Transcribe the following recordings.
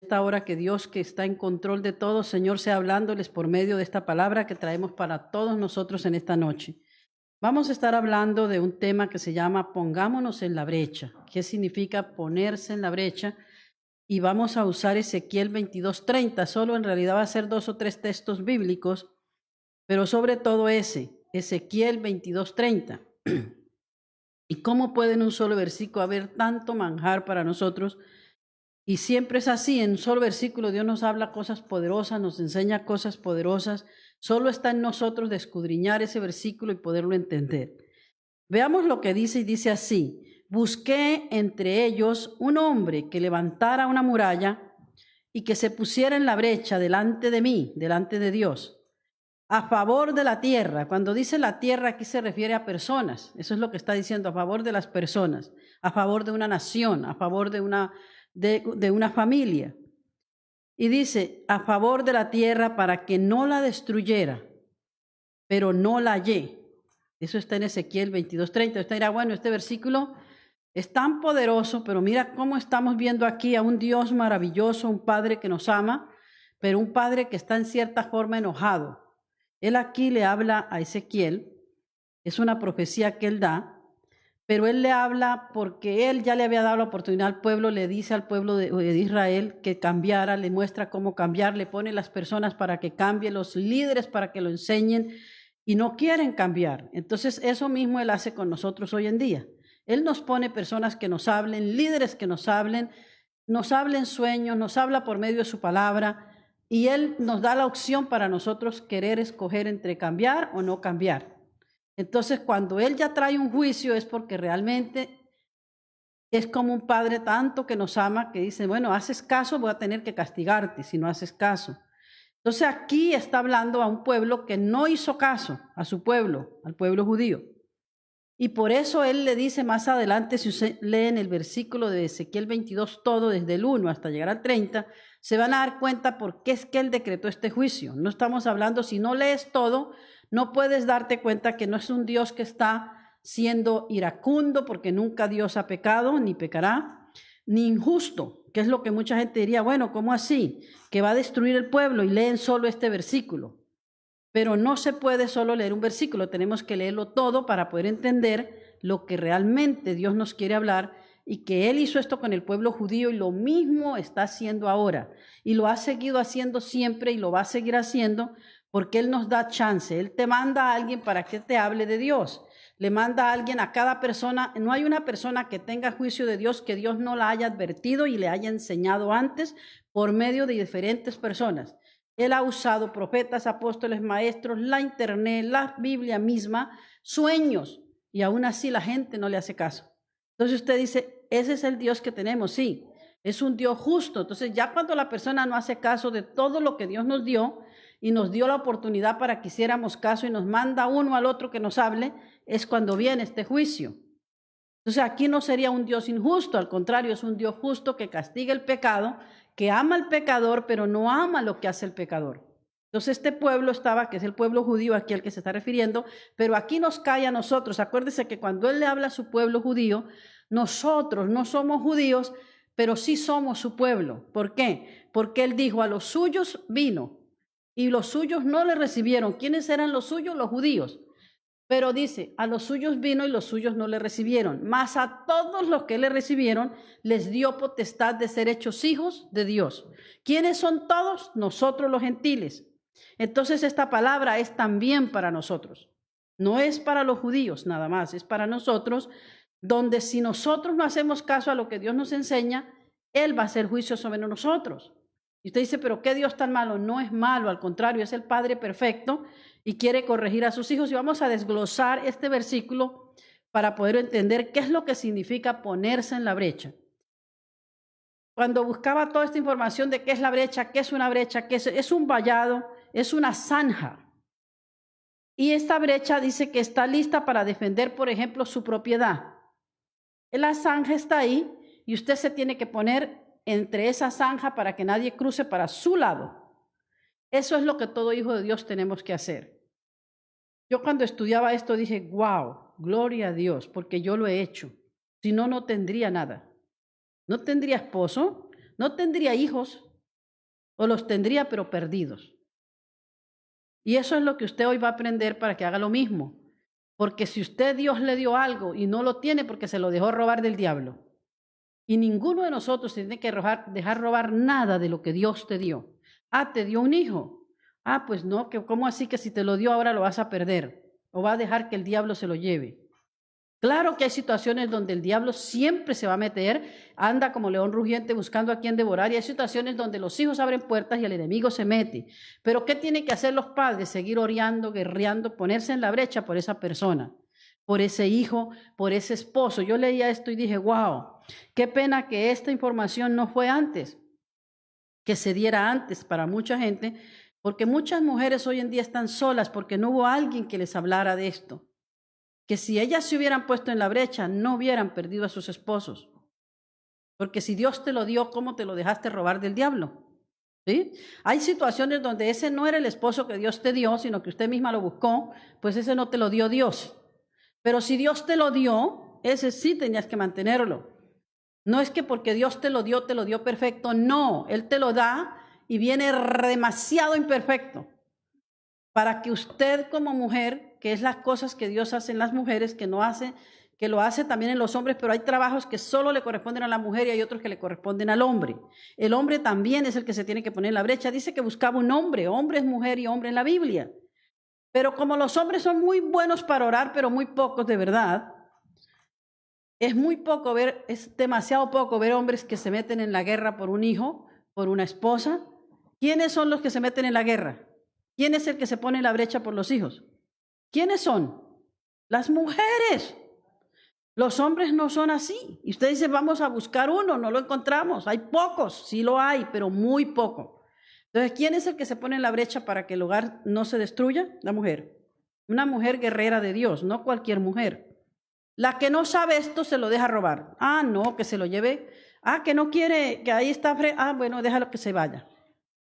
Esta hora que Dios, que está en control de todo, Señor, sea hablándoles por medio de esta palabra que traemos para todos nosotros en esta noche. Vamos a estar hablando de un tema que se llama Pongámonos en la brecha. ¿Qué significa ponerse en la brecha? Y vamos a usar Ezequiel 22:30. Solo en realidad va a ser 2 o 3 textos bíblicos, pero sobre todo Ezequiel 22:30. ¿Y cómo puede en un solo versículo haber tanto manjar para nosotros? Y siempre es así, en un solo versículo Dios nos habla cosas poderosas, nos enseña cosas poderosas. Solo está en nosotros de escudriñar ese versículo y poderlo entender. Veamos lo que dice, y dice así: busqué entre ellos un hombre que levantara una muralla y que se pusiera en la brecha delante de mí, delante de Dios, a favor de la tierra. Cuando dice la tierra, aquí se refiere a personas. Eso es lo que está diciendo, a favor de las personas, a favor de una nación, a favor de una familia. Y dice, a favor de la tierra para que no la destruyera, pero no la hallé. Eso está en Ezequiel 22:30. Usted dirá, bueno, este versículo es tan poderoso, pero mira cómo estamos viendo aquí a un Dios maravilloso, un Padre que nos ama, pero un Padre que está en cierta forma enojado. Él aquí le habla a Ezequiel, es una profecía que él da, pero él le habla porque él ya le había dado la oportunidad al pueblo, le dice al pueblo de Israel que cambiara, le muestra cómo cambiar, le pone las personas para que cambien, los líderes para que lo enseñen, y no quieren cambiar. Entonces eso mismo él hace con nosotros hoy en día. Él nos pone personas que nos hablen, líderes que nos hablen sueños, nos habla por medio de su palabra, y él nos da la opción para nosotros querer escoger entre cambiar o no cambiar. Entonces, cuando él ya trae un juicio es porque realmente es como un padre tanto que nos ama, que dice, bueno, haces caso, voy a tener que castigarte si no haces caso. Entonces aquí está hablando a un pueblo que no hizo caso a su pueblo, al pueblo judío. Y por eso él le dice más adelante, si usted lee en el versículo de Ezequiel 22 todo, desde el 1 hasta llegar al 30, se van a dar cuenta por qué es que él decretó este juicio. No estamos hablando, si no lees todo, no puedes darte cuenta que no es un Dios que está siendo iracundo, porque nunca Dios ha pecado, ni pecará, ni injusto, que es lo que mucha gente diría, bueno, ¿cómo así? Que va a destruir el pueblo y leen solo este versículo. Pero no se puede solo leer un versículo, tenemos que leerlo todo para poder entender lo que realmente Dios nos quiere hablar, y que Él hizo esto con el pueblo judío y lo mismo está haciendo ahora. Y lo ha seguido haciendo siempre y lo va a seguir haciendo porque Él nos da chance. Él te manda a alguien para que te hable de Dios. Le manda a alguien, a cada persona. No hay una persona que tenga juicio de Dios que Dios no la haya advertido y le haya enseñado antes por medio de diferentes personas. Él ha usado profetas, apóstoles, maestros, la internet, la Biblia misma, sueños, y aún así la gente no le hace caso. Entonces usted dice, ese es el Dios que tenemos, sí, es un Dios justo. Entonces ya cuando la persona no hace caso de todo lo que Dios nos dio y nos dio la oportunidad para que hiciéramos caso y nos manda uno al otro que nos hable, es cuando viene este juicio. Entonces aquí no sería un Dios injusto, al contrario, es un Dios justo que castiga el pecado, que ama al pecador, pero no ama lo que hace el pecador. Entonces este pueblo estaba, que es el pueblo judío aquí al que se está refiriendo, pero aquí nos cae a nosotros. Acuérdese que cuando él le habla a su pueblo judío, nosotros no somos judíos, pero sí somos su pueblo. ¿Por qué? Porque él dijo, a los suyos vino y los suyos no le recibieron. ¿Quiénes eran los suyos? Los judíos. Pero dice, a los suyos vino y los suyos no le recibieron, mas a todos los que le recibieron les dio potestad de ser hechos hijos de Dios. ¿Quiénes son todos? Nosotros los gentiles. Entonces esta palabra es también para nosotros. No es para los judíos nada más, es para nosotros, donde si nosotros no hacemos caso a lo que Dios nos enseña, Él va a hacer juicio sobre nosotros. Y usted dice, pero ¿qué Dios tan malo? No es malo, al contrario, es el Padre perfecto y quiere corregir a sus hijos. Y vamos a desglosar este versículo para poder entender qué es lo que significa ponerse en la brecha. Cuando buscaba toda esta información de qué es la brecha, qué es una brecha, qué es un vallado, es una zanja. Y esta brecha dice que está lista para defender, por ejemplo, su propiedad. La zanja está ahí y usted se tiene que poner entre esa zanja para que nadie cruce para su lado. Eso es lo que todo hijo de Dios tenemos que hacer. Yo cuando estudiaba esto dije, wow, gloria a Dios, porque yo lo he hecho. Si no, no tendría nada. No tendría esposo, no tendría hijos, o los tendría pero perdidos. Y eso es lo que usted hoy va a aprender para que haga lo mismo. Porque si usted Dios le dio algo y no lo tiene porque se lo dejó robar del diablo. Y ninguno de nosotros tiene que dejar robar nada de lo que Dios te dio. Ah, te dio un hijo. Ah, pues no, ¿cómo así que si te lo dio ahora lo vas a perder? ¿O va a dejar que el diablo se lo lleve? Claro que hay situaciones donde el diablo siempre se va a meter, anda como león rugiente buscando a quien devorar, y hay situaciones donde los hijos abren puertas y el enemigo se mete. Pero ¿qué tienen que hacer los padres? Seguir orando, guerreando, ponerse en la brecha por esa persona, por ese hijo, por ese esposo. Yo leía esto y dije, wow, qué pena que esta información no fue antes, que se diera antes para mucha gente, porque muchas mujeres hoy en día están solas porque no hubo alguien que les hablara de esto. Que si ellas se hubieran puesto en la brecha, no hubieran perdido a sus esposos. Porque si Dios te lo dio, ¿cómo te lo dejaste robar del diablo? ¿Sí? Hay situaciones donde ese no era el esposo que Dios te dio, sino que usted misma lo buscó, pues ese no te lo dio Dios. Pero si Dios te lo dio, ese sí tenías que mantenerlo. No es que porque Dios te lo dio perfecto, no, Él te lo da y viene demasiado imperfecto. Para que usted como mujer, que es las cosas que Dios hace en las mujeres, que lo hace también en los hombres, pero hay trabajos que solo le corresponden a la mujer y hay otros que le corresponden al hombre. El hombre también es el que se tiene que poner en la brecha. Dice que buscaba un hombre es mujer y hombre en la Biblia. Pero como los hombres son muy buenos para orar, pero muy pocos de verdad, es demasiado poco ver hombres que se meten en la guerra por un hijo, por una esposa. ¿Quiénes son los que se meten en la guerra? ¿Quién es el que se pone en la brecha por los hijos? ¿Quiénes son? Las mujeres. Los hombres no son así. Y usted dice, vamos a buscar uno, no lo encontramos. Hay pocos, sí lo hay, pero muy poco. Entonces, ¿quién es el que se pone en la brecha para que el hogar no se destruya? La mujer. Una mujer guerrera de Dios, no cualquier mujer. La que no sabe esto se lo deja robar. Ah, no, que se lo lleve. Ah, que no quiere, que ahí está. Ah, bueno, déjalo que se vaya.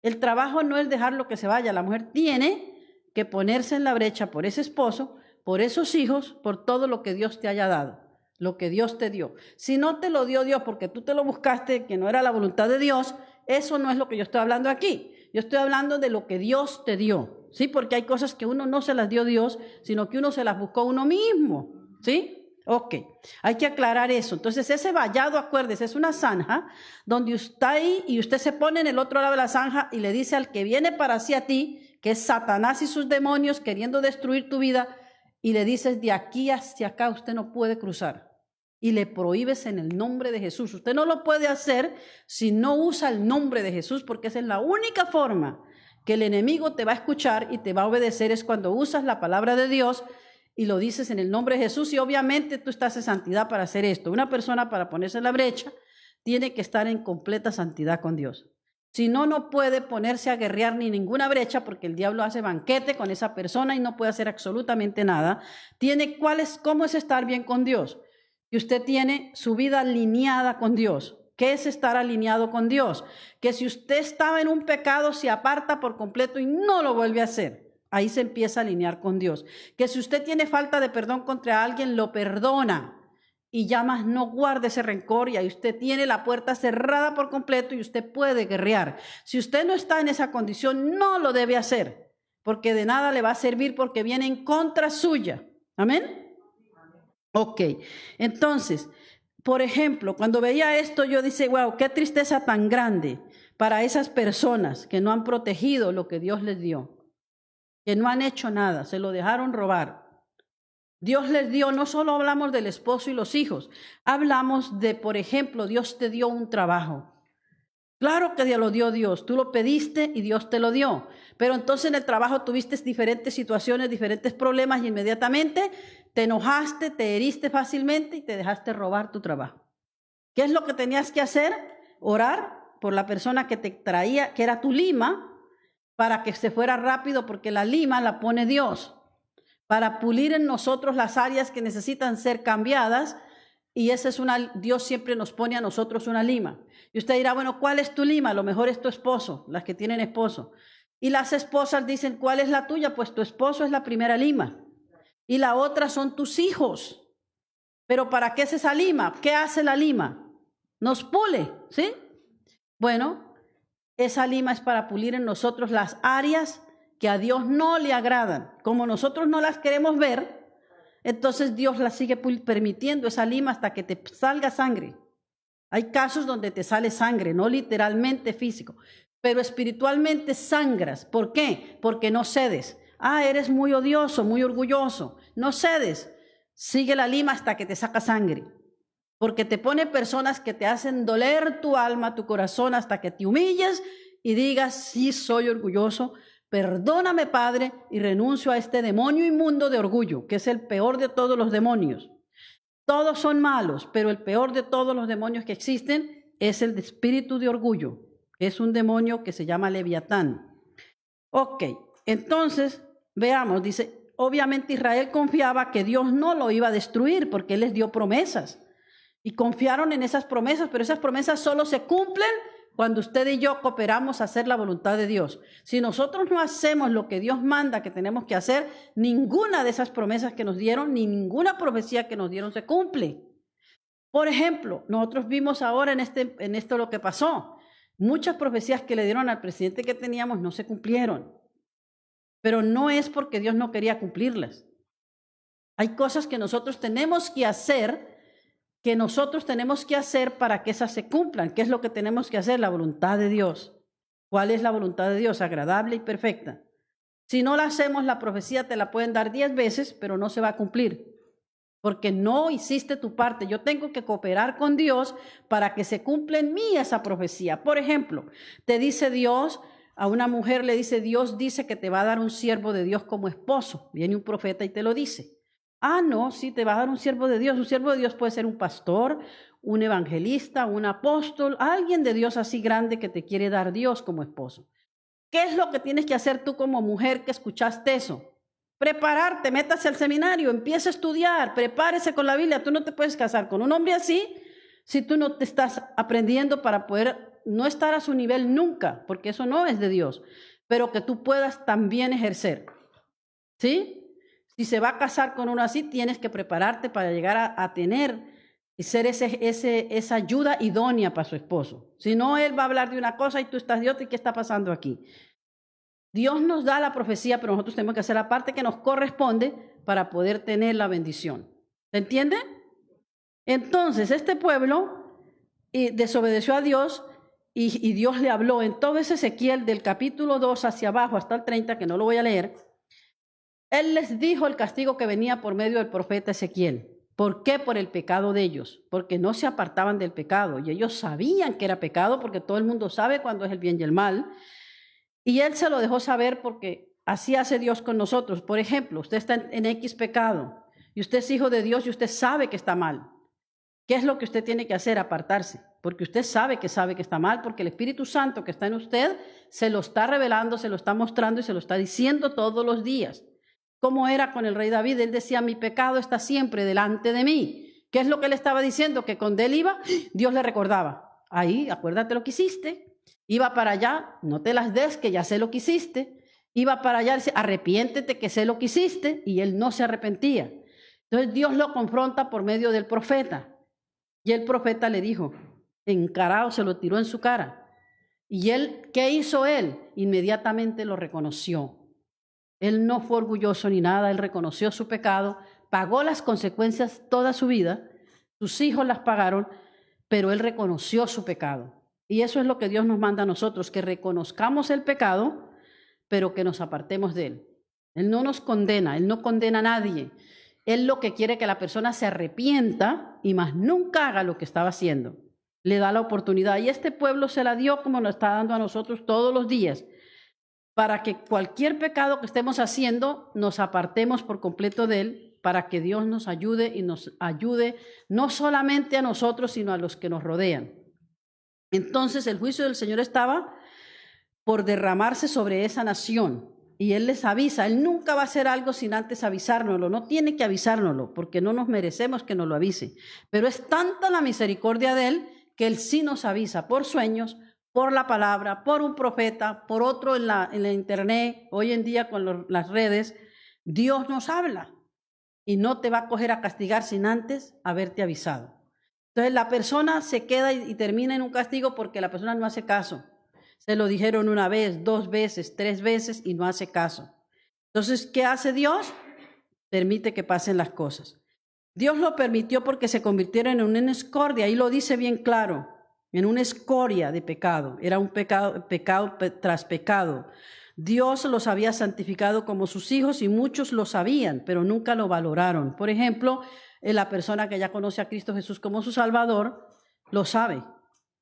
El trabajo no es dejarlo que se vaya. La mujer tiene que ponerse en la brecha por ese esposo, por esos hijos, por todo lo que Dios te haya dado, lo que Dios te dio. Si no te lo dio Dios porque tú te lo buscaste, que no era la voluntad de Dios, eso no es lo que yo estoy hablando aquí. Yo estoy hablando de lo que Dios te dio, ¿sí? Porque hay cosas que uno no se las dio Dios, sino que uno se las buscó uno mismo, ¿sí? Ok, hay que aclarar eso. Entonces ese vallado, acuérdese, es una zanja donde usted está ahí y usted se pone en el otro lado de la zanja y le dice al que viene para hacia ti, que es Satanás y sus demonios queriendo destruir tu vida, y le dices, de aquí hacia acá usted no puede cruzar. Y le prohíbes en el nombre de Jesús. Usted no lo puede hacer si no usa el nombre de Jesús, porque esa es la única forma que el enemigo te va a escuchar y te va a obedecer, es cuando usas la palabra de Dios y lo dices en el nombre de Jesús, y obviamente tú estás en santidad para hacer esto. Una persona para ponerse en la brecha tiene que estar en completa santidad con Dios. Si no, no puede ponerse a guerrear ni ninguna brecha, porque el diablo hace banquete con esa persona y no puede hacer absolutamente nada. ¿Cómo es estar bien con Dios? Que usted tiene su vida alineada con Dios. ¿Qué es estar alineado con Dios? Que si usted estaba en un pecado, se aparta por completo y no lo vuelve a hacer. Ahí se empieza a alinear con Dios. Que si usted tiene falta de perdón contra alguien, lo perdona y ya más no guarde ese rencor, y ahí usted tiene la puerta cerrada por completo y usted puede guerrear. Si usted no está en esa condición, no lo debe hacer, porque de nada le va a servir, porque viene en contra suya. ¿Amén? Ok, entonces, por ejemplo, cuando veía esto, yo dije, wow, qué tristeza tan grande para esas personas que no han protegido lo que Dios les dio, que no han hecho nada, se lo dejaron robar. Dios les dio, no solo hablamos del esposo y los hijos, hablamos de, por ejemplo, Dios te dio un trabajo. Claro que lo dio Dios, tú lo pediste y Dios te lo dio, pero entonces en el trabajo tuviste diferentes situaciones, diferentes problemas y inmediatamente te enojaste, te heriste fácilmente y te dejaste robar tu trabajo. ¿Qué es lo que tenías que hacer? Orar por la persona que te traía, que era tu lima, para que se fuera rápido, porque la lima la pone Dios, para pulir en nosotros las áreas que necesitan ser cambiadas, y Dios siempre nos pone a nosotros una lima. Y usted dirá, bueno, ¿cuál es tu lima? A lo mejor es tu esposo, las que tienen esposo. Y las esposas dicen, ¿cuál es la tuya? Pues tu esposo es la primera lima. Y la otra son tus hijos. Pero ¿para qué es esa lima? ¿Qué hace la lima? Nos pule, ¿sí? Bueno, esa lima es para pulir en nosotros las áreas que a Dios no le agradan. Como nosotros no las queremos ver, entonces Dios las sigue permitiendo esa lima hasta que te salga sangre. Hay casos donde te sale sangre, no literalmente físico, pero espiritualmente sangras. ¿Por qué? Porque no cedes. Eres muy odioso, muy orgulloso. No cedes. Sigue la lima hasta que te saca sangre. Porque te pone personas que te hacen doler tu alma, tu corazón, hasta que te humilles y digas, sí, soy orgulloso, perdóname, Padre, y renuncio a este demonio inmundo de orgullo, que es el peor de todos los demonios. Todos son malos, pero el peor de todos los demonios que existen es el espíritu de orgullo, que es un demonio que se llama Leviatán. Ok, entonces, veamos, dice, obviamente Israel confiaba que Dios no lo iba a destruir porque Él les dio promesas. Y confiaron en esas promesas, pero esas promesas solo se cumplen cuando usted y yo cooperamos a hacer la voluntad de Dios. Si nosotros no hacemos lo que Dios manda que tenemos que hacer, ninguna de esas promesas que nos dieron, ni ninguna profecía que nos dieron se cumple. Por ejemplo, nosotros vimos ahora en esto lo que pasó. Muchas profecías que le dieron al presidente que teníamos no se cumplieron. Pero no es porque Dios no quería cumplirlas. Hay cosas que nosotros tenemos que hacer para que esas se cumplan. ¿Qué es lo que tenemos que hacer? La voluntad de Dios. ¿Cuál es la voluntad de Dios? Agradable y perfecta. Si no la hacemos, la profecía te la pueden dar 10 veces, pero no se va a cumplir, porque no hiciste tu parte. Yo tengo que cooperar con Dios para que se cumpla en mí esa profecía. Por ejemplo, te dice Dios, a una mujer le dice, Dios dice que te va a dar un siervo de Dios como esposo. Viene un profeta y te lo dice. No, sí, te va a dar un siervo de Dios. Un siervo de Dios puede ser un pastor, un evangelista, un apóstol, alguien de Dios así grande que te quiere dar Dios como esposo. ¿Qué es lo que tienes que hacer tú como mujer que escuchaste eso? Prepararte, métase al seminario, empieza a estudiar, prepárese con la Biblia. Tú no te puedes casar con un hombre así si tú no te estás aprendiendo para poder no estar a su nivel nunca, porque eso no es de Dios, pero que tú puedas también ejercer. ¿Sí? Si se va a casar con uno así, tienes que prepararte para llegar a tener y ser esa ayuda idónea para su esposo. Si no, él va a hablar de una cosa y tú estás de otra. ¿Y qué está pasando aquí? Dios nos da la profecía, pero nosotros tenemos que hacer la parte que nos corresponde para poder tener la bendición. ¿Se entiende? Entonces, este pueblo desobedeció a Dios y Dios le habló en todo ese Ezequiel del capítulo 2 hacia abajo hasta el 30, que no lo voy a leer. Él les dijo el castigo que venía por medio del profeta Ezequiel. ¿Por qué? Por el pecado de ellos, porque no se apartaban del pecado y ellos sabían que era pecado, porque todo el mundo sabe cuándo es el bien y el mal. Y Él se lo dejó saber porque así hace Dios con nosotros. Por ejemplo, usted está en X pecado y usted es hijo de Dios y usted sabe que está mal. ¿Qué es lo que usted tiene que hacer? Apartarse, porque usted sabe que está mal, porque el Espíritu Santo que está en usted se lo está revelando, se lo está mostrando y se lo está diciendo todos los días. ¿Cómo era con el rey David? Él decía, mi pecado está siempre delante de mí. ¿Qué es lo que él estaba diciendo? Que cuando él iba, Dios le recordaba. Ahí, acuérdate lo que hiciste. Iba para allá, no te las des, que ya sé lo que hiciste. Iba para allá, dice, arrepiéntete, que sé lo que hiciste. Y él no se arrepentía. Entonces Dios lo confronta por medio del profeta. Y el profeta le dijo, encarado, se lo tiró en su cara. Y él, ¿qué hizo él? Inmediatamente lo reconoció. Él no fue orgulloso ni nada, él reconoció su pecado, pagó las consecuencias toda su vida, sus hijos las pagaron, pero él reconoció su pecado. Y eso es lo que Dios nos manda a nosotros, que reconozcamos el pecado, pero que nos apartemos de él. Él no nos condena, él no condena a nadie. Él lo que quiere es que la persona se arrepienta y más nunca haga lo que estaba haciendo. Le da la oportunidad y este pueblo se la dio como nos está dando a nosotros todos los días, para que cualquier pecado que estemos haciendo nos apartemos por completo de él, para que Dios nos ayude y nos ayude no solamente a nosotros, sino a los que nos rodean. Entonces el juicio del Señor estaba por derramarse sobre esa nación y Él les avisa. Él nunca va a hacer algo sin antes avisárnoslo, no tiene que avisárnoslo porque no nos merecemos que nos lo avise, pero es tanta la misericordia de Él que Él sí nos avisa por sueños, por la palabra, por un profeta, por otro en la internet. Hoy en día con las redes, Dios nos habla y no te va a coger a castigar sin antes haberte avisado. Entonces la persona se queda y termina en un castigo porque la persona no hace caso. Se lo dijeron una vez, 2 veces, 3 veces y no hace caso. Entonces, ¿qué hace Dios? Permite que pasen las cosas. Dios lo permitió porque se convirtieron en una escoria, ahí lo dice bien claro, en una escoria de pecado. Era un pecado tras pecado. Dios los había santificado como sus hijos y muchos lo sabían, pero nunca lo valoraron. Por ejemplo, la persona que ya conoce a Cristo Jesús como su Salvador, lo sabe,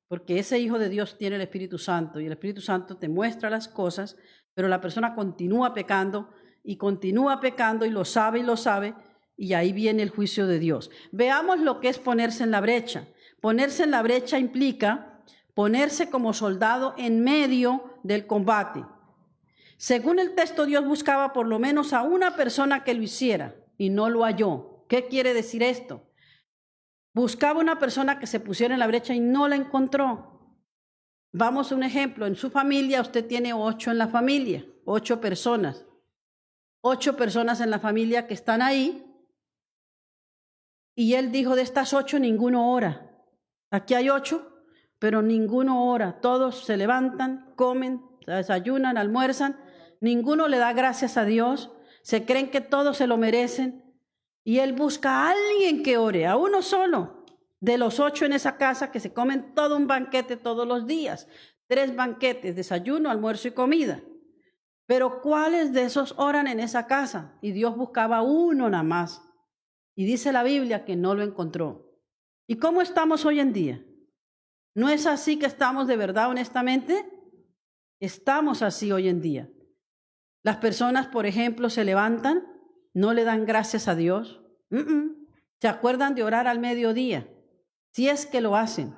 porque ese Hijo de Dios tiene el Espíritu Santo y el Espíritu Santo te muestra las cosas, pero la persona continúa pecando y lo sabe, y ahí viene el juicio de Dios. Veamos lo que es ponerse en la brecha. Ponerse en la brecha implica ponerse como soldado en medio del combate. Según el texto, Dios buscaba por lo menos a una persona que lo hiciera y no lo halló. ¿Qué quiere decir esto? Buscaba una persona que se pusiera en la brecha y no la encontró. Vamos a un ejemplo. En su familia, usted tiene 8 en la familia, 8 personas. 8 personas en la familia que están ahí. Y él dijo, de estas 8, ninguno ora. Aquí hay 8, pero ninguno ora. Todos se levantan, comen, desayunan, almuerzan. Ninguno le da gracias a Dios. Se creen que todos se lo merecen. Y él busca a alguien que ore, a uno solo. De los 8 en esa casa que se comen todo un banquete todos los días. 3 banquetes, desayuno, almuerzo y comida. Pero ¿cuáles de esos oran en esa casa? Y Dios buscaba uno nada más. Y dice la Biblia que no lo encontró. ¿Y cómo estamos hoy en día? ¿No es así que estamos de verdad, honestamente? Estamos así hoy en día. Las personas, por ejemplo, se levantan, no le dan gracias a Dios. Se acuerdan de orar al mediodía, si es que lo hacen.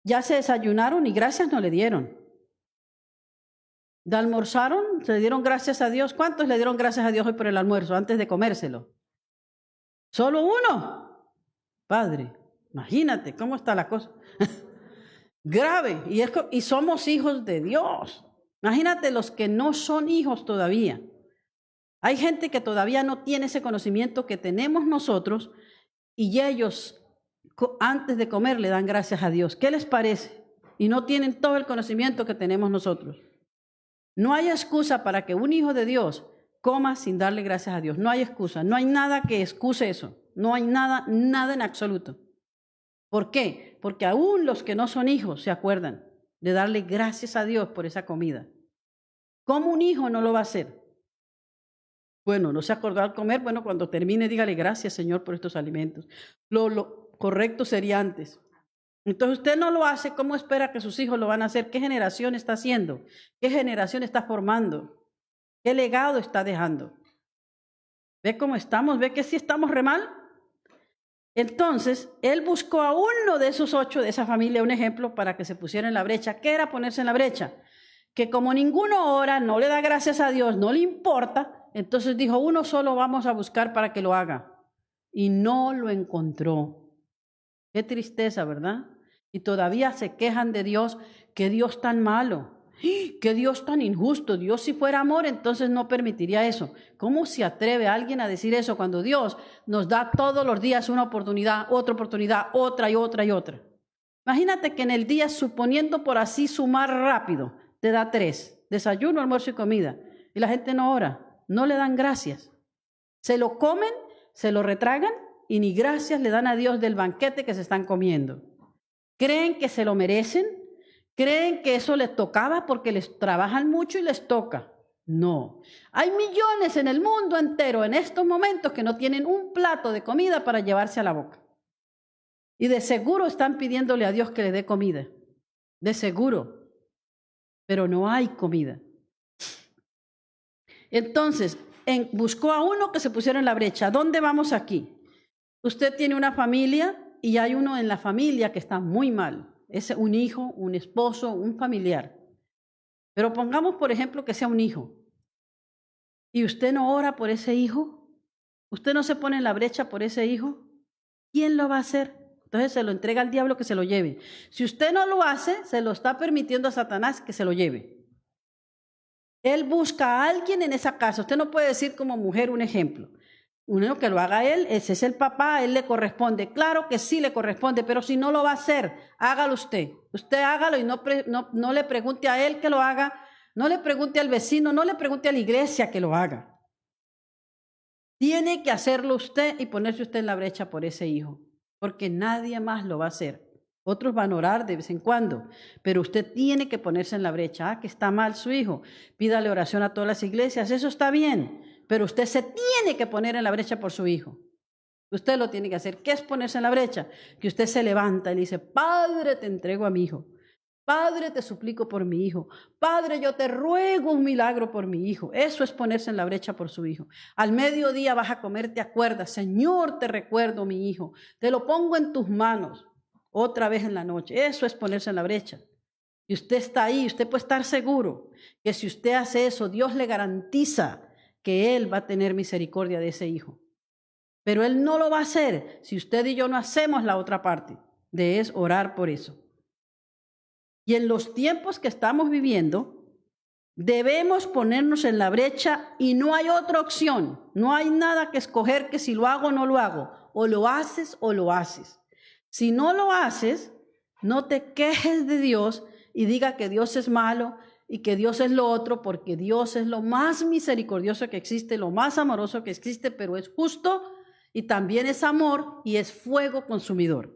Ya se desayunaron y gracias no le dieron. ¿De almorzaron? ¿Se le dieron gracias a Dios? ¿Cuántos le dieron gracias a Dios hoy por el almuerzo antes de comérselo? ¿Solo uno? Padre, imagínate cómo está la cosa. Grave. Y somos hijos de Dios. Imagínate los que no son hijos todavía. Hay gente que todavía no tiene ese conocimiento que tenemos nosotros y ellos antes de comer le dan gracias a Dios. ¿Qué les parece? Y no tienen todo el conocimiento que tenemos nosotros. No hay excusa para que un hijo de Dios coma sin darle gracias a Dios. No hay excusa. No hay nada que excuse eso. No hay nada en absoluto. ¿Por qué? Porque aún los que no son hijos se acuerdan de darle gracias a Dios por esa comida. ¿Cómo un hijo no lo va a hacer? Bueno, no se acordó al comer. Bueno, cuando termine, dígale gracias, Señor, por estos alimentos. Lo correcto sería antes. Entonces usted no lo hace, ¿cómo espera que sus hijos lo van a hacer? ¿Qué generación está haciendo? ¿Qué generación está formando? ¿Qué legado está dejando? ¿Ve cómo estamos? ¿Ve que sí estamos re mal? Entonces, él buscó a uno de esos 8 de esa familia, un ejemplo, para que se pusiera en la brecha. ¿Qué era ponerse en la brecha? Que como ninguno ora, no le da gracias a Dios, no le importa, entonces dijo, uno solo vamos a buscar para que lo haga. Y no lo encontró. Qué tristeza, ¿verdad? Y todavía se quejan de Dios, que Dios tan malo, que Dios tan injusto. Dios si fuera amor, entonces no permitiría eso. ¿Cómo se atreve alguien a decir eso cuando Dios nos da todos los días una oportunidad, otra y otra y otra? Imagínate que en el día, suponiendo por así sumar rápido, te da 3, desayuno, almuerzo y comida, y la gente no ora, no le dan gracias. Se lo comen, se lo retragan y ni gracias le dan a Dios del banquete que se están comiendo. ¿Creen que se lo merecen? ¿Creen que eso les tocaba porque les trabajan mucho y les toca? No. Hay millones en el mundo entero en estos momentos que no tienen un plato de comida para llevarse a la boca. Y de seguro están pidiéndole a Dios que le dé comida. De seguro. Pero no hay comida. Entonces, buscó a uno que se pusiera en la brecha. ¿Dónde vamos aquí? Usted tiene una familia y hay uno en la familia que está muy mal. Es un hijo, un esposo, un familiar. Pero pongamos, por ejemplo, que sea un hijo. ¿Y usted no ora por ese hijo? ¿Usted no se pone en la brecha por ese hijo? ¿Quién lo va a hacer? Entonces se lo entrega al diablo que se lo lleve. Si usted no lo hace, se lo está permitiendo a Satanás que se lo lleve. Él busca a alguien en esa casa. Usted no puede decir como mujer un ejemplo. Uno que lo haga él, ese es el papá, a él le corresponde. Claro que sí le corresponde, pero si no lo va a hacer, hágalo usted. Usted hágalo y no le pregunte a él que lo haga, no le pregunte al vecino, no le pregunte a la iglesia que lo haga. Tiene que hacerlo usted y ponerse usted en la brecha por ese hijo, porque nadie más lo va a hacer. Otros van a orar de vez en cuando, pero usted tiene que ponerse en la brecha. Ah, que está mal su hijo, pídale oración a todas las iglesias, eso está bien, pero usted se tiene que poner en la brecha por su hijo. Usted lo tiene que hacer. ¿Qué es ponerse en la brecha? Que usted se levanta y le dice, Padre, te entrego a mi hijo. Padre, te suplico por mi hijo. Padre, yo te ruego un milagro por mi hijo. Eso es ponerse en la brecha por su hijo. Al mediodía vas a comer, te acuerdas, Señor, te recuerdo mi hijo. Te lo pongo en tus manos. Otra vez en la noche. Eso es ponerse en la brecha. Y usted está ahí, usted puede estar seguro que si usted hace eso, Dios le garantiza que Él va a tener misericordia de ese hijo. Pero Él no lo va a hacer si usted y yo no hacemos la otra parte, de es orar por eso. Y en los tiempos que estamos viviendo, debemos ponernos en la brecha y no hay otra opción. No hay nada que escoger que si lo hago o no lo hago. O lo haces o lo haces. Si no lo haces, no te quejes de Dios y diga que Dios es malo y que Dios es lo otro, porque Dios es lo más misericordioso que existe, lo más amoroso que existe, pero es justo y también es amor y es fuego consumidor.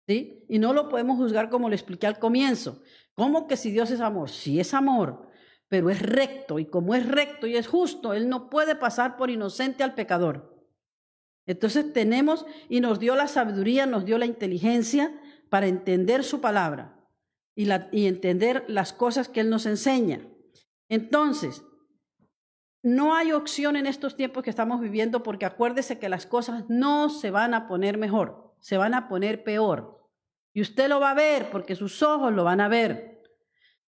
¿Sí? Y no lo podemos juzgar como lo expliqué al comienzo. ¿Cómo que si Dios es amor? Sí es amor, pero es recto, y como es recto y es justo, Él no puede pasar por inocente al pecador. Entonces tenemos, y nos dio la sabiduría, nos dio la inteligencia para entender su palabra y entender las cosas que Él nos enseña. Entonces, no hay opción en estos tiempos que estamos viviendo, porque acuérdese que las cosas no se van a poner mejor, se van a poner peor. Y usted lo va a ver porque sus ojos lo van a ver.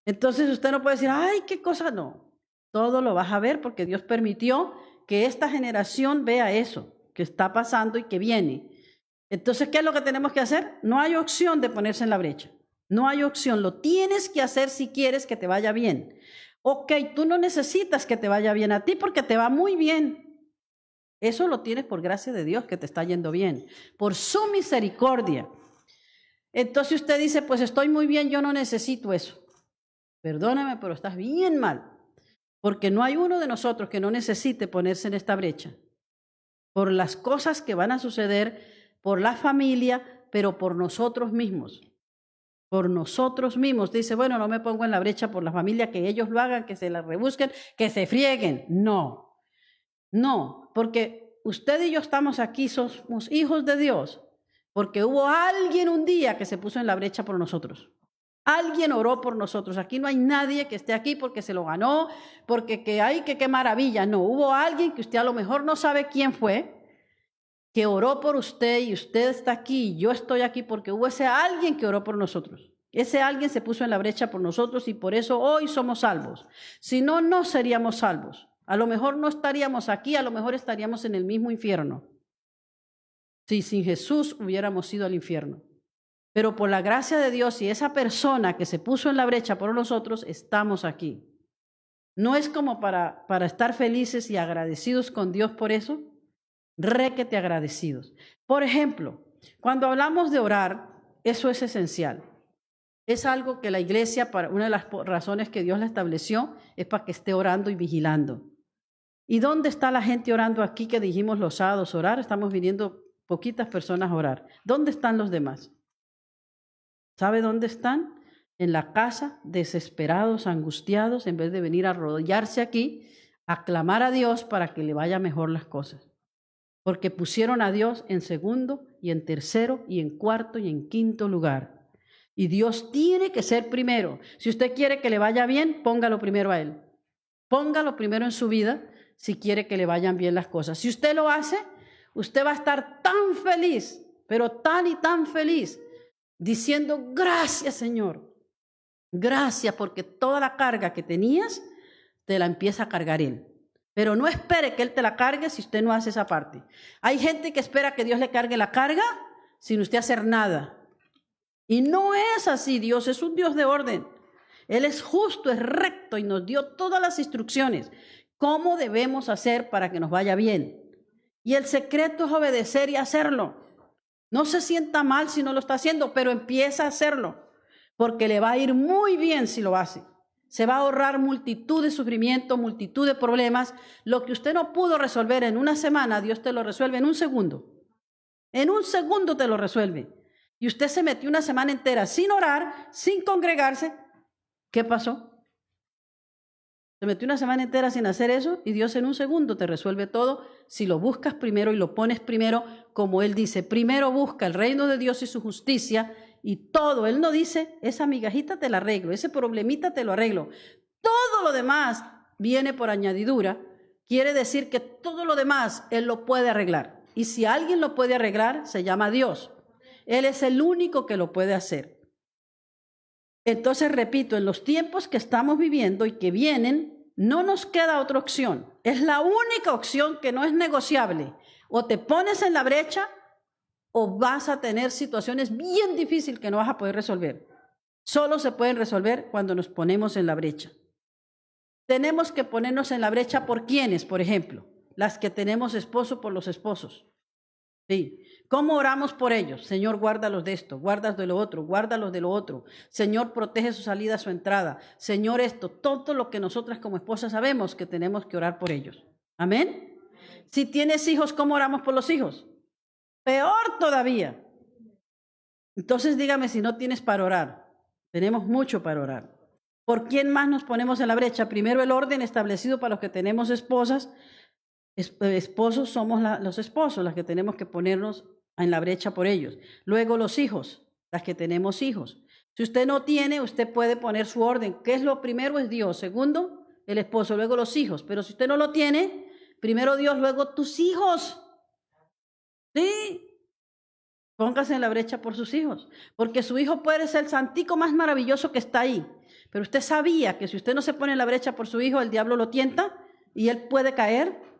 Entonces usted no puede decir, ay, qué cosa, no. Todo lo vas a ver porque Dios permitió que esta generación vea eso que está pasando y que viene. Entonces, ¿qué es lo que tenemos que hacer? No hay opción de ponerse en la brecha. No hay opción. Lo tienes que hacer si quieres que te vaya bien. Ok, tú no necesitas que te vaya bien a ti porque te va muy bien. Eso lo tienes por gracia de Dios, que te está yendo bien. Por su misericordia. Entonces usted dice, pues estoy muy bien, yo no necesito eso. Perdóname, pero estás bien mal. Porque no hay uno de nosotros que no necesite ponerse en esta brecha. Por las cosas que van a suceder, por la familia, pero por nosotros mismos. Por nosotros mismos. Dice, bueno, no me pongo en la brecha por la familia, que ellos lo hagan, que se la rebusquen, que se frieguen. No, no, porque usted y yo estamos aquí, somos hijos de Dios, porque hubo alguien un día que se puso en la brecha por nosotros. Alguien oró por nosotros. Aquí no hay nadie que esté aquí porque se lo ganó, porque qué maravilla. No, hubo alguien que usted a lo mejor no sabe quién fue, que oró por usted y usted está aquí y yo estoy aquí porque hubo ese alguien que oró por nosotros. Ese alguien se puso en la brecha por nosotros y por eso hoy somos salvos. Si no, no seríamos salvos. A lo mejor no estaríamos aquí, a lo mejor estaríamos en el mismo infierno. Si sin Jesús hubiéramos ido al infierno. Pero por la gracia de Dios y esa persona que se puso en la brecha por nosotros, estamos aquí. No es como para estar felices y agradecidos con Dios por eso, requete agradecidos. Por ejemplo, cuando hablamos de orar, eso es esencial. Es algo que la iglesia, una de las razones que Dios la estableció, es para que esté orando y vigilando. ¿Y dónde está la gente orando aquí que dijimos los sábados orar? Estamos viniendo poquitas personas a orar. ¿Dónde están los demás? ¿Sabe dónde están? En la casa, desesperados, angustiados, en vez de venir a arrodillarse aquí, a clamar a Dios para que le vaya mejor las cosas. Porque pusieron a Dios en segundo y en tercero y en cuarto y en quinto lugar. Y Dios tiene que ser primero. Si usted quiere que le vaya bien, póngalo primero a Él. Póngalo primero en su vida si quiere que le vayan bien las cosas. Si usted lo hace, usted va a estar tan feliz, pero tan y tan feliz, diciendo, gracias Señor, gracias porque toda la carga que tenías, te la empieza a cargar Él. Pero no espere que Él te la cargue si usted no hace esa parte. Hay gente que espera que Dios le cargue la carga sin usted hacer nada. Y no es así. Dios es un Dios de orden. Él es justo, es recto y nos dio todas las instrucciones. ¿Cómo debemos hacer para que nos vaya bien? Y el secreto es obedecer y hacerlo. No se sienta mal si no lo está haciendo, pero empieza a hacerlo, porque le va a ir muy bien si lo hace. Se va a ahorrar multitud de sufrimiento, multitud de problemas. Lo que usted no pudo resolver en una semana, Dios te lo resuelve en un segundo. En un segundo te lo resuelve. Y usted se metió una semana entera sin orar, sin congregarse. ¿Qué pasó? Se metió una semana entera sin hacer eso y Dios en un segundo te resuelve todo si lo buscas primero y lo pones primero, como Él dice. Primero busca el reino de Dios y su justicia y todo. Él no dice, esa migajita te la arreglo, ese problemita te lo arreglo. Todo lo demás viene por añadidura. Quiere decir que todo lo demás Él lo puede arreglar. Y si alguien lo puede arreglar, se llama Dios. Él es el único que lo puede hacer. Entonces, repito, en los tiempos que estamos viviendo y que vienen, no nos queda otra opción. Es la única opción que no es negociable. O te pones en la brecha o vas a tener situaciones bien difíciles que no vas a poder resolver. Solo se pueden resolver cuando nos ponemos en la brecha. Tenemos que ponernos en la brecha por quiénes, por ejemplo, las que tenemos esposo, por los esposos. Sí. ¿Cómo oramos por ellos? Señor, guárdalos de esto, guárdalos de lo otro, guárdalos de lo otro. Señor, protege su salida, su entrada. Señor, esto, todo lo que nosotras como esposas sabemos que tenemos que orar por ellos. Amén. Si tienes hijos, ¿cómo oramos por los hijos? Peor todavía. Entonces dígame si no tienes para orar. Tenemos mucho para orar. ¿Por quién más nos ponemos en la brecha? Primero el orden establecido para los que tenemos esposas. Esposos somos los esposos, las que tenemos que ponernos en la brecha por ellos. Luego los hijos, las que tenemos hijos. Si usted no tiene, usted puede poner su orden. ¿Qué es lo primero? Es Dios. Segundo, el esposo. Luego los hijos. Pero si usted no lo tiene, primero Dios, luego tus hijos. Sí. Póngase en la brecha por sus hijos. Porque su hijo puede ser el santico más maravilloso que está ahí. Pero usted sabía que si usted no se pone en la brecha por su hijo, el diablo lo tienta y él puede caer.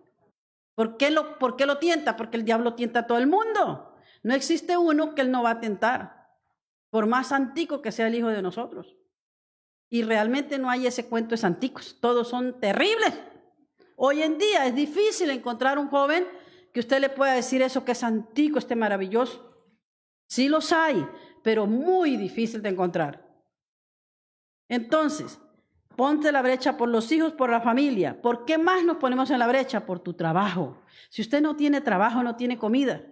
¿Por qué lo tienta? Porque el diablo tienta a todo el mundo. No existe uno que él no va a tentar, por más santico que sea el hijo de nosotros. Y realmente no hay ese cuento de santicos. Todos son terribles. Hoy en día es difícil encontrar un joven que usted le pueda decir eso, que es santico, maravilloso. Sí los hay, pero muy difícil de encontrar. Entonces, ponte la brecha por los hijos, por la familia. ¿Por qué más nos ponemos en la brecha? Por tu trabajo. Si usted no tiene trabajo, no tiene comida.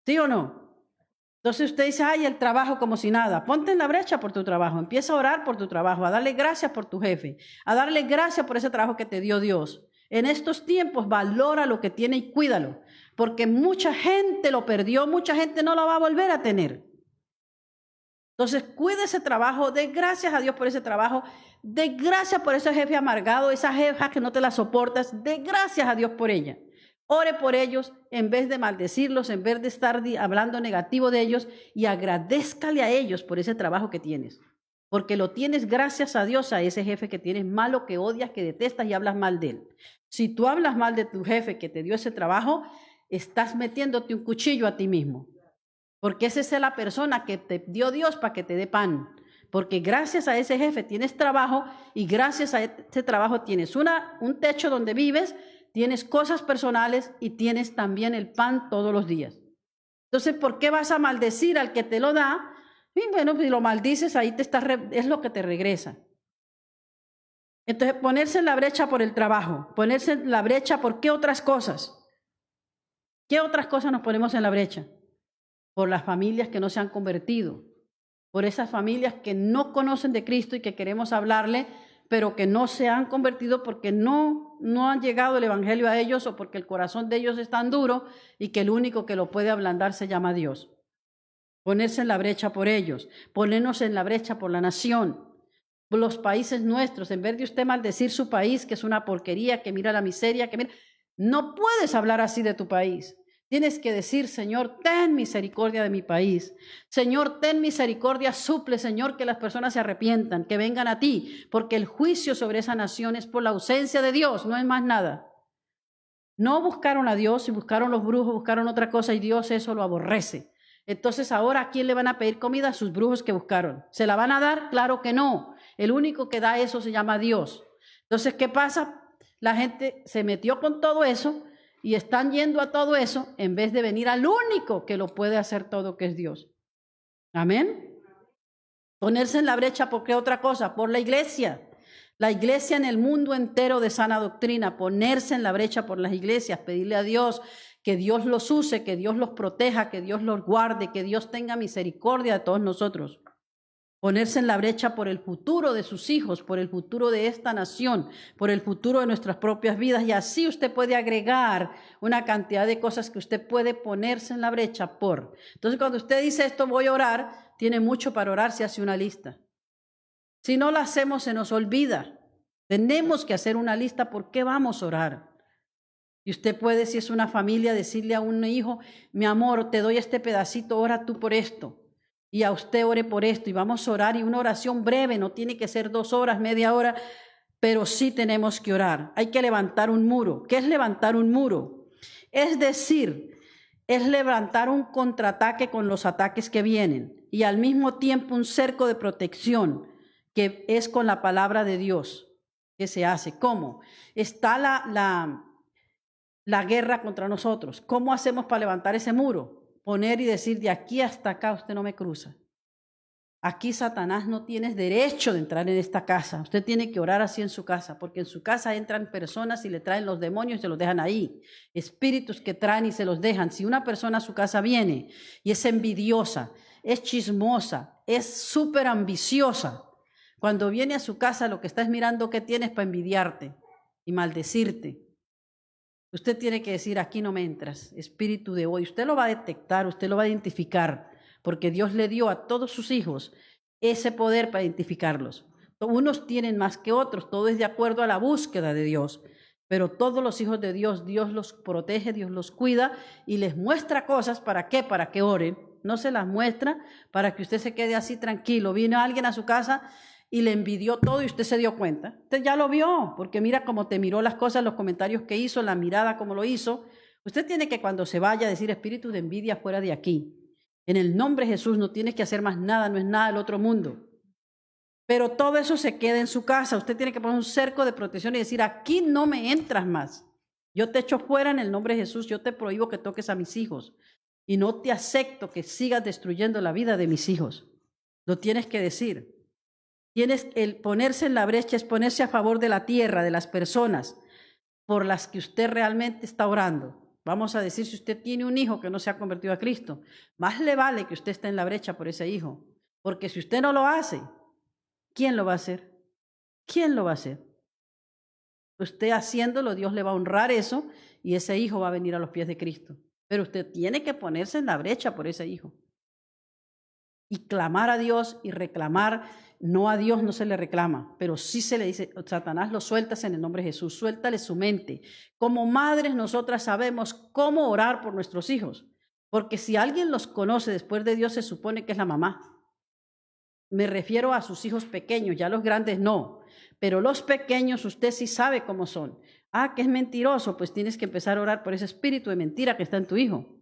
¿Sí o no? Entonces usted dice, ay, el trabajo como si nada. Ponte en la brecha por tu trabajo. Empieza a orar por tu trabajo, a darle gracias por tu jefe, a darle gracias por ese trabajo que te dio Dios. En estos tiempos valora lo que tiene y cuídalo, porque mucha gente lo perdió, mucha gente no lo va a volver a tener. Entonces, cuide ese trabajo, dé gracias a Dios por ese trabajo, dé gracias por ese jefe amargado, esa jefa que no te la soportas, dé gracias a Dios por ella. Ore por ellos en vez de maldecirlos, en vez de estar hablando negativo de ellos, y agradézcale a ellos por ese trabajo que tienes. Porque lo tienes gracias a Dios, a ese jefe que tienes malo, que odias, que detestas y hablas mal de él. Si tú hablas mal de tu jefe que te dio ese trabajo, estás metiéndote un cuchillo a ti mismo. Porque esa es la persona que te dio Dios para que te dé pan. Porque gracias a ese jefe tienes trabajo y gracias a ese trabajo tienes un techo donde vives, tienes cosas personales y tienes también el pan todos los días. Entonces, ¿por qué vas a maldecir al que te lo da? Y bueno, si lo maldices, ahí es lo que te regresa. Entonces, ponerse en la brecha por el trabajo, ponerse en la brecha por ¿qué otras cosas? ¿Qué otras cosas nos ponemos en la brecha? Por las familias que no se han convertido, por esas familias que no conocen de Cristo y que queremos hablarle, pero que no se han convertido porque no han llegado el evangelio a ellos o porque el corazón de ellos es tan duro y que el único que lo puede ablandar se llama Dios. Ponerse en la brecha por ellos, ponernos en la brecha por la nación, por los países nuestros, en vez de usted maldecir su país, que es una porquería, que mira la miseria, que mira, no puedes hablar así de tu país. Tienes que decir, Señor, ten misericordia de mi país. Señor, ten misericordia, suple, Señor, que las personas se arrepientan, que vengan a ti, porque el juicio sobre esa nación es por la ausencia de Dios, no es más nada. No buscaron a Dios y buscaron los brujos, buscaron otra cosa y Dios eso lo aborrece. Entonces ahora, ¿a quién le van a pedir comida? A sus brujos que buscaron. ¿Se la van a dar? Claro que no. El único que da eso se llama Dios. Entonces, ¿qué pasa? La gente se metió con todo eso y están yendo a todo eso en vez de venir al único que lo puede hacer todo, que es Dios. Amén. Ponerse en la brecha, ¿por qué otra cosa? Por la iglesia. La iglesia en el mundo entero de sana doctrina, ponerse en la brecha por las iglesias, pedirle a Dios que Dios los use, que Dios los proteja, que Dios los guarde, que Dios tenga misericordia de todos nosotros. Ponerse en la brecha por el futuro de sus hijos, por el futuro de esta nación, por el futuro de nuestras propias vidas. Y así usted puede agregar una cantidad de cosas que usted puede ponerse en la brecha por. Entonces, cuando usted dice esto, voy a orar, tiene mucho para orar, se hace una lista. Si no la hacemos, se nos olvida. Tenemos que hacer una lista por qué vamos a orar. Y usted puede, si es una familia, decirle a un hijo, mi amor, te doy este pedacito, ora tú por esto. Y a usted ore por esto. Y vamos a orar, y una oración breve, no tiene que ser 2 horas, media hora, pero sí tenemos que orar. Hay que levantar un muro. ¿Qué es levantar un muro? Es decir, es levantar un contraataque con los ataques que vienen. Y al mismo tiempo un cerco de protección, que es con la palabra de Dios que se hace. ¿Cómo? Está la guerra contra nosotros. ¿Cómo hacemos para levantar ese muro? Poner y decir, de aquí hasta acá usted no me cruza. Aquí Satanás no tiene derecho de entrar en esta casa. Usted tiene que orar así en su casa, porque en su casa entran personas y le traen los demonios y se los dejan ahí. Espíritus que traen y se los dejan. Si una persona a su casa viene y es envidiosa, es chismosa, es súper ambiciosa, cuando viene a su casa lo que está es mirando qué tienes para envidiarte y maldecirte. Usted tiene que decir, aquí no me entras, espíritu de odio. Usted lo va a detectar, usted lo va a identificar, porque Dios le dio a todos sus hijos ese poder para identificarlos. Unos tienen más que otros, todo es de acuerdo a la búsqueda de Dios. Pero todos los hijos de Dios, Dios los protege, Dios los cuida y les muestra cosas. ¿Para qué? Para que oren. No se las muestra para que usted se quede así tranquilo. Vino alguien a su casa y le envidió todo y usted se dio cuenta. Usted ya lo vio, porque mira cómo te miró las cosas, los comentarios que hizo, la mirada como lo hizo. Usted tiene que cuando se vaya decir, espíritu de envidia fuera de aquí. En el nombre de Jesús no tienes que hacer más nada, no es nada del otro mundo. Pero todo eso se queda en su casa. Usted tiene que poner un cerco de protección y decir, aquí no me entras más. Yo te echo fuera en el nombre de Jesús, yo te prohíbo que toques a mis hijos. Y no te acepto que sigas destruyendo la vida de mis hijos. Lo tienes que decir. El ponerse en la brecha es ponerse a favor de la tierra, de las personas por las que usted realmente está orando. Vamos a decir, si usted tiene un hijo que no se ha convertido a Cristo, más le vale que usted esté en la brecha por ese hijo. Porque si usted no lo hace, ¿quién lo va a hacer? ¿Quién lo va a hacer? Usted haciéndolo, Dios le va a honrar eso y ese hijo va a venir a los pies de Cristo. Pero usted tiene que ponerse en la brecha por ese hijo. Y clamar a Dios y reclamar. No, a Dios no se le reclama, pero sí se le dice, Satanás, lo sueltas en el nombre de Jesús, suéltale su mente. Como madres nosotras sabemos cómo orar por nuestros hijos, porque si alguien los conoce después de Dios se supone que es la mamá. Me refiero a sus hijos pequeños, ya los grandes no, pero los pequeños usted sí sabe cómo son. Ah, que es mentiroso, pues tienes que empezar a orar por ese espíritu de mentira que está en tu hijo.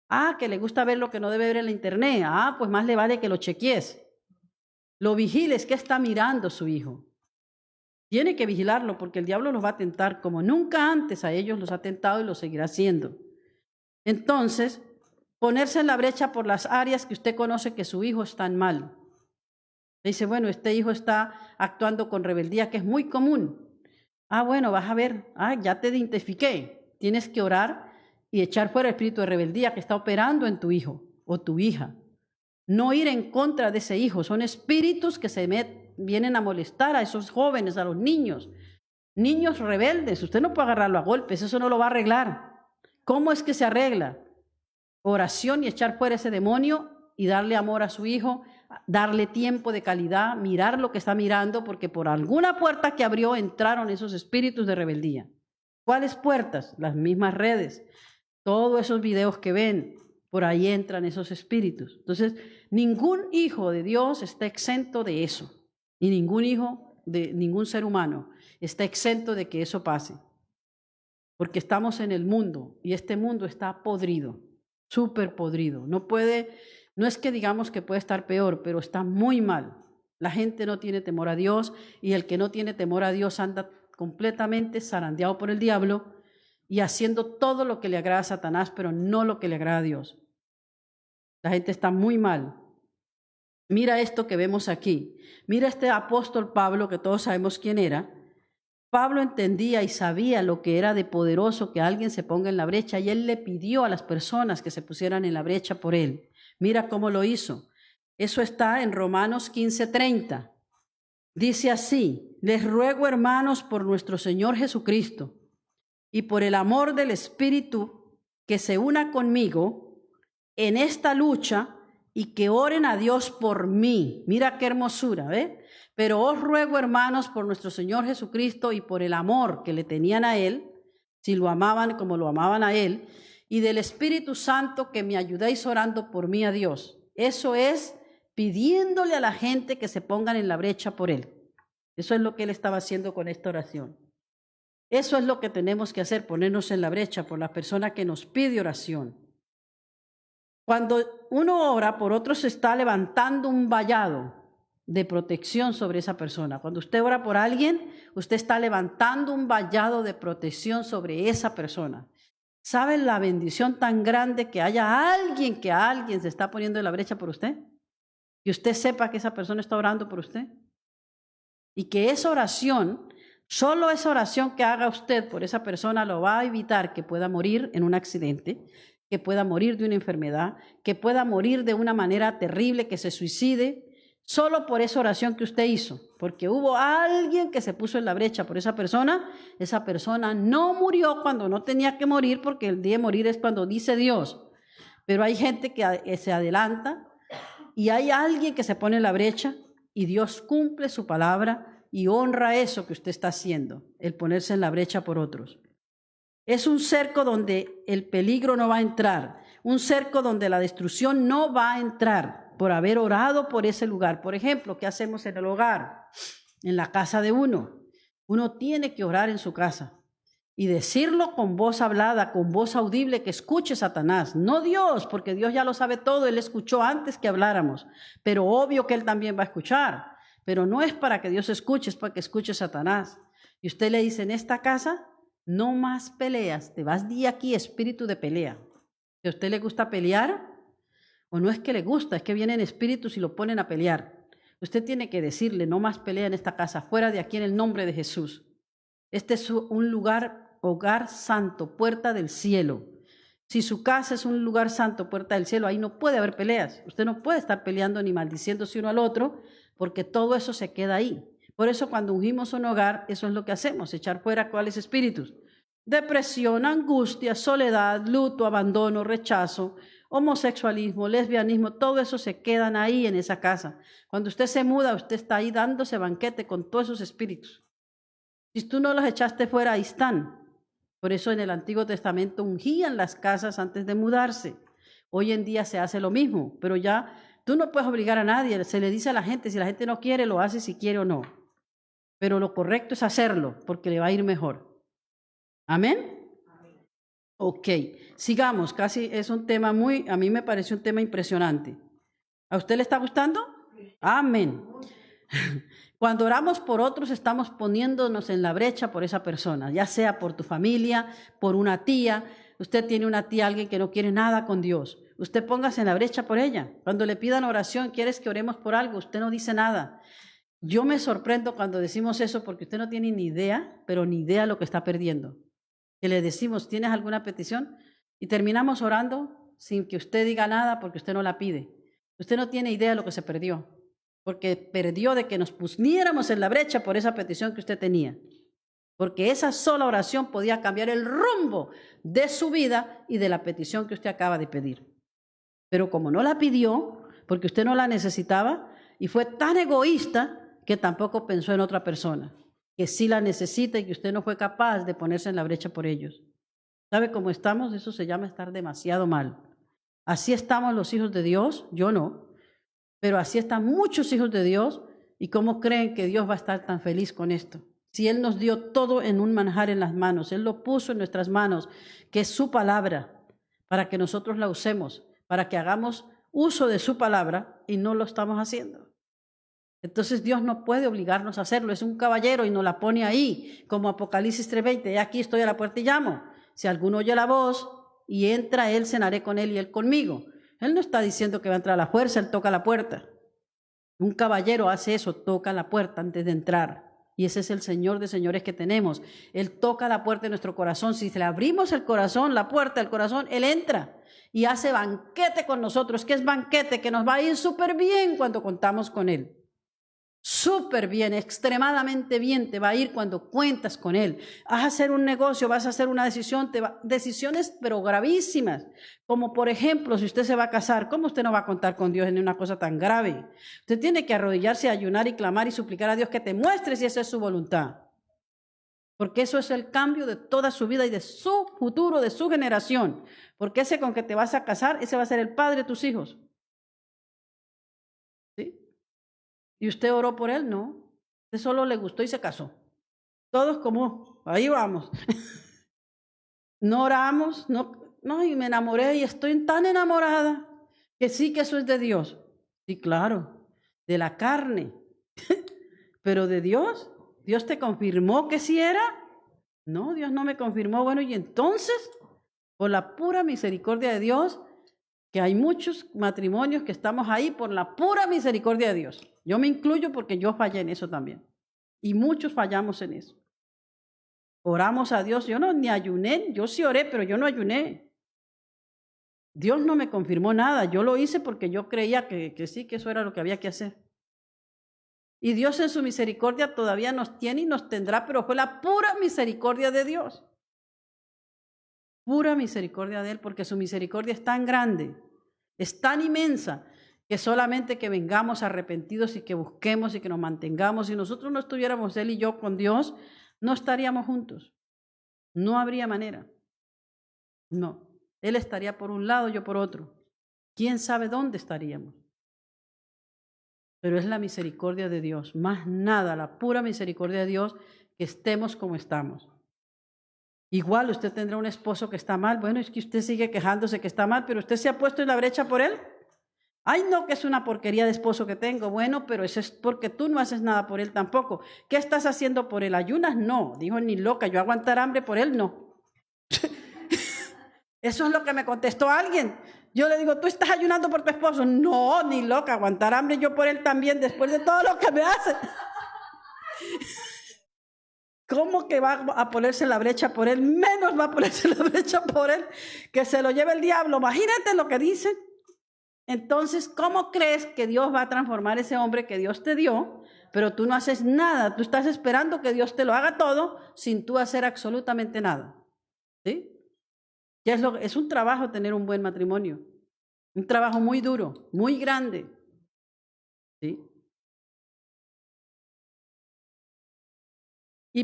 Ah, que le gusta ver lo que no debe ver en la internet. Ah, pues más le vale que lo chequees. Lo vigiles, ¿qué está mirando su hijo? Tiene que vigilarlo porque el diablo los va a tentar como nunca antes a ellos los ha tentado y lo seguirá haciendo. Entonces, ponerse en la brecha por las áreas que usted conoce que su hijo está mal. Dice, bueno, este hijo está actuando con rebeldía, que es muy común. Ah, bueno, vas a ver, ya te identifiqué. Tienes que orar y echar fuera el espíritu de rebeldía que está operando en tu hijo o tu hija. No ir en contra de ese hijo. Son espíritus que vienen a molestar a esos jóvenes, a los niños. Niños rebeldes. Usted no puede agarrarlo a golpes. Eso no lo va a arreglar. ¿Cómo es que se arregla? Oración y echar fuera ese demonio y darle amor a su hijo, darle tiempo de calidad, mirar lo que está mirando, porque por alguna puerta que abrió entraron esos espíritus de rebeldía. ¿Cuáles puertas? Las mismas redes. Todos esos videos que ven, por ahí entran esos espíritus. Entonces, ningún hijo de Dios está exento de eso. Y ningún hijo de ningún ser humano está exento de que eso pase. Porque estamos en el mundo y este mundo está podrido, súper podrido. No es que digamos que puede estar peor, pero está muy mal. La gente no tiene temor a Dios y el que no tiene temor a Dios anda completamente zarandeado por el diablo y haciendo todo lo que le agrada a Satanás, pero no lo que le agrada a Dios. La gente está muy mal. Mira esto que vemos aquí. Mira este apóstol Pablo, que todos sabemos quién era. Pablo entendía y sabía lo que era de poderoso que alguien se ponga en la brecha, y él le pidió a las personas que se pusieran en la brecha por él. Mira cómo lo hizo. Eso está en Romanos 15:30. Dice así: les ruego, hermanos, por nuestro Señor Jesucristo y por el amor del Espíritu, que se una conmigo en esta lucha y que oren a Dios por mí. Mira qué hermosura, ¿eh? Pero os ruego, hermanos, por nuestro Señor Jesucristo y por el amor que le tenían a Él, si lo amaban como lo amaban a Él, y del Espíritu Santo, que me ayudéis orando por mí a Dios. Eso es pidiéndole a la gente que se pongan en la brecha por Él. Eso es lo que Él estaba haciendo con esta oración. Eso es lo que tenemos que hacer, ponernos en la brecha por la persona que nos pide oración. Cuando uno ora por otro, se está levantando un vallado de protección sobre esa persona. Cuando usted ora por alguien, usted está levantando un vallado de protección sobre esa persona. ¿Saben la bendición tan grande que haya alguien que a alguien se está poniendo en la brecha por usted? Y usted sepa que esa persona está orando por usted. Y que esa oración, solo esa oración que haga usted por esa persona, lo va a evitar que pueda morir en un accidente, que pueda morir de una enfermedad, que pueda morir de una manera terrible, que se suicide, solo por esa oración que usted hizo. Porque hubo alguien que se puso en la brecha por esa persona no murió cuando no tenía que morir, porque el día de morir es cuando dice Dios. Pero hay gente que se adelanta y hay alguien que se pone en la brecha y Dios cumple su palabra y honra eso que usted está haciendo, el ponerse en la brecha por otros. Es un cerco donde el peligro no va a entrar, un cerco donde la destrucción no va a entrar por haber orado por ese lugar. Por ejemplo, ¿qué hacemos en el hogar? En la casa de uno. Uno tiene que orar en su casa y decirlo con voz hablada, con voz audible, que escuche Satanás, no Dios, porque Dios ya lo sabe todo, Él escuchó antes que habláramos, pero obvio que Él también va a escuchar, pero no es para que Dios escuche, es para que escuche Satanás. Y usted le dice, en esta casa no más peleas, te vas de aquí, espíritu de pelea. Si a usted le gusta pelear, o no es que le gusta, es que vienen espíritus y lo ponen a pelear. Usted tiene que decirle, no más pelea en esta casa, fuera de aquí en el nombre de Jesús. Este es un lugar, hogar santo, puerta del cielo. Si su casa es un lugar santo, puerta del cielo, ahí no puede haber peleas. Usted no puede estar peleando ni maldiciéndose uno al otro, porque todo eso se queda ahí. Por eso cuando ungimos un hogar, eso es lo que hacemos, echar fuera cuáles espíritus. Depresión, angustia, soledad, luto, abandono, rechazo, homosexualismo, lesbianismo, todo eso se quedan ahí en esa casa. Cuando usted se muda, usted está ahí dándose banquete con todos esos espíritus. Si tú no los echaste fuera, ahí están. Por eso en el Antiguo Testamento ungían las casas antes de mudarse. Hoy en día se hace lo mismo, pero ya tú no puedes obligar a nadie. Se le dice a la gente, si la gente no quiere, lo hace si quiere o no. Pero lo correcto es hacerlo, porque le va a ir mejor. ¿Amén? Ok, sigamos. Casi es un tema a mí me parece un tema impresionante. ¿A usted le está gustando? Amén. Cuando oramos por otros, estamos poniéndonos en la brecha por esa persona, ya sea por tu familia, por una tía. Usted tiene una tía, alguien que no quiere nada con Dios. Usted póngase en la brecha por ella. Cuando le pidan oración, ¿quieres que oremos por algo? Usted no dice nada. Yo me sorprendo cuando decimos eso porque usted no tiene ni idea, pero ni idea lo que está perdiendo. Que le decimos, ¿tienes alguna petición? Y terminamos orando sin que usted diga nada porque usted no la pide. Usted no tiene idea de lo que se perdió, porque perdió de que nos pusiéramos en la brecha por esa petición que usted tenía. Porque esa sola oración podía cambiar el rumbo de su vida y de la petición que usted acaba de pedir. Pero como no la pidió, porque usted no la necesitaba, y fue tan egoísta que tampoco pensó en otra persona, que sí la necesita y que usted no fue capaz de ponerse en la brecha por ellos. ¿Sabe cómo estamos? Eso se llama estar demasiado mal. Así estamos los hijos de Dios, yo no, pero así están muchos hijos de Dios. ¿Y cómo creen que Dios va a estar tan feliz con esto? Si Él nos dio todo en un manjar en las manos, Él lo puso en nuestras manos, que es su palabra, para que nosotros la usemos, para que hagamos uso de su palabra y no lo estamos haciendo. Entonces Dios no puede obligarnos a hacerlo, es un caballero y nos la pone ahí, como Apocalipsis 3:20, aquí estoy a la puerta y llamo. Si alguno oye la voz y entra a él, cenaré con él y él conmigo. Él no está diciendo que va a entrar a la fuerza, él toca la puerta. Un caballero hace eso, toca la puerta antes de entrar. Y ese es el Señor de señores que tenemos. Él toca la puerta de nuestro corazón. Si le abrimos el corazón, la puerta del corazón, Él entra y hace banquete con nosotros. ¿Qué es banquete? Que nos va a ir súper bien cuando contamos con Él. Súper bien, extremadamente bien te va a ir cuando cuentas con Él. Vas a hacer un negocio, vas a hacer una decisión, decisiones pero gravísimas. Como por ejemplo, si usted se va a casar, ¿cómo usted no va a contar con Dios en una cosa tan grave? Usted tiene que arrodillarse, ayunar y clamar y suplicar a Dios que te muestre si esa es su voluntad. Porque eso es el cambio de toda su vida y de su futuro, de su generación. Porque ese con que te vas a casar, ese va a ser el padre de tus hijos. ¿Sí? ¿Y usted oró por él? No. Usted solo le gustó y se casó. Todos como, ahí vamos. No oramos, no, y me enamoré y estoy tan enamorada que sí que eso es de Dios. Sí, claro, de la carne. Pero de Dios, ¿Dios te confirmó que sí era? No, Dios no me confirmó. Bueno, y entonces, por la pura misericordia de Dios, que hay muchos matrimonios que estamos ahí por la pura misericordia de Dios. Yo me incluyo porque yo fallé en eso también. Y muchos fallamos en eso. Oramos a Dios. Yo no ni ayuné. Yo sí oré, pero yo no ayuné. Dios no me confirmó nada. Yo lo hice porque yo creía que sí, que eso era lo que había que hacer. Y Dios en su misericordia todavía nos tiene y nos tendrá, pero fue la pura misericordia de Dios. Pura misericordia de Él, porque su misericordia es tan grande, es tan inmensa, que solamente que vengamos arrepentidos y que busquemos y que nos mantengamos. Si nosotros no estuviéramos Él y yo con Dios, no estaríamos juntos. No habría manera. No. Él estaría por un lado, yo por otro. ¿Quién sabe dónde estaríamos? Pero es la misericordia de Dios, más nada, la pura misericordia de Dios, que estemos como estamos. Igual usted tendrá un esposo que está mal. Bueno, es que usted sigue quejándose que está mal, pero usted se ha puesto en la brecha por él. Ay, no, que es una porquería de esposo que tengo. Bueno, pero eso es porque tú no haces nada por él tampoco. ¿Qué estás haciendo por él? ¿Ayunas? No. Dijo, ni loca, yo aguantar hambre por él, no. Eso es lo que me contestó alguien. Yo le digo, ¿tú estás ayunando por tu esposo? No, ni loca, aguantar hambre yo por él también, después de todo lo que me hace. ¿Cómo que va a ponerse en la brecha por él? Menos va a ponerse en la brecha por él, que se lo lleve el diablo. Imagínate lo que dicen. Entonces, ¿cómo crees que Dios va a transformar ese hombre que Dios te dio? Pero tú no haces nada, tú estás esperando que Dios te lo haga todo sin tú hacer absolutamente nada. ¿Sí? Es un trabajo tener un buen matrimonio, un trabajo muy duro, muy grande. ¿Sí?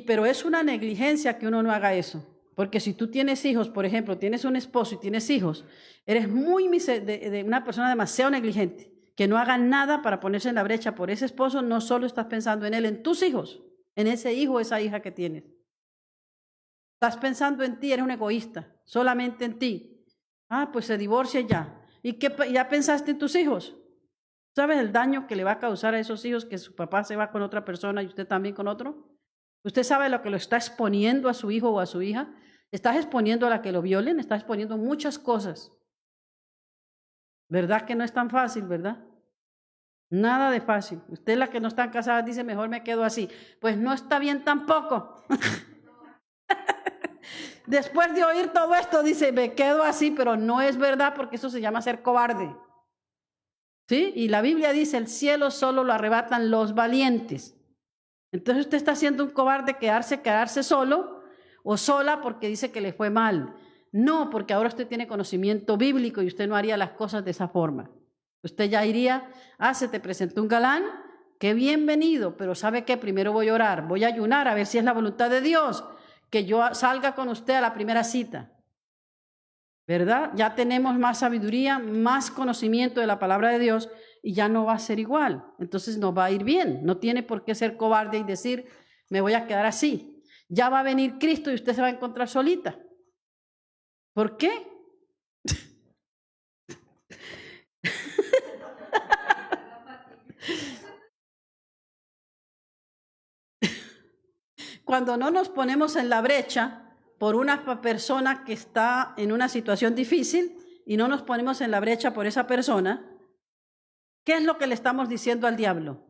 Pero es una negligencia que uno no haga eso. Porque si tú tienes hijos, por ejemplo, tienes un esposo y tienes hijos, eres de una persona demasiado negligente, que no haga nada para ponerse en la brecha por ese esposo. No solo estás pensando en él, en tus hijos, en ese hijo o esa hija que tienes. Estás pensando en ti, eres un egoísta, solamente en ti. Ah, pues se divorcia ya. ¿Y qué, ya pensaste en tus hijos? ¿Sabes el daño que le va a causar a esos hijos que su papá se va con otra persona y usted también con otro? ¿Usted sabe lo que lo está exponiendo a su hijo o a su hija? Estás exponiendo a la que lo violen, estás exponiendo muchas cosas. ¿Verdad que no es tan fácil, verdad? Nada de fácil. Usted, la que no está casada, dice, mejor me quedo así. Pues no está bien tampoco. Después de oír todo esto, dice, me quedo así, pero no es verdad porque eso se llama ser cobarde. ¿Sí? Y la Biblia dice, el cielo solo lo arrebatan los valientes. Entonces usted está siendo un cobarde quedarse solo o sola porque dice que le fue mal. No, porque ahora usted tiene conocimiento bíblico y usted no haría las cosas de esa forma. Usted ya iría, se te presentó un galán, qué bienvenido, pero ¿sabe qué? Primero voy a orar, voy a ayunar a ver si es la voluntad de Dios, que yo salga con usted a la primera cita. ¿Verdad? Ya tenemos más sabiduría, más conocimiento de la palabra de Dios y ya no va a ser igual. Entonces nos va a ir bien. No tiene por qué ser cobarde y decir, me voy a quedar así. Ya va a venir Cristo y usted se va a encontrar solita. ¿Por qué? Cuando no nos ponemos en la brecha por una persona que está en una situación difícil y no nos ponemos en la brecha por esa persona, ¿qué es lo que le estamos diciendo al diablo?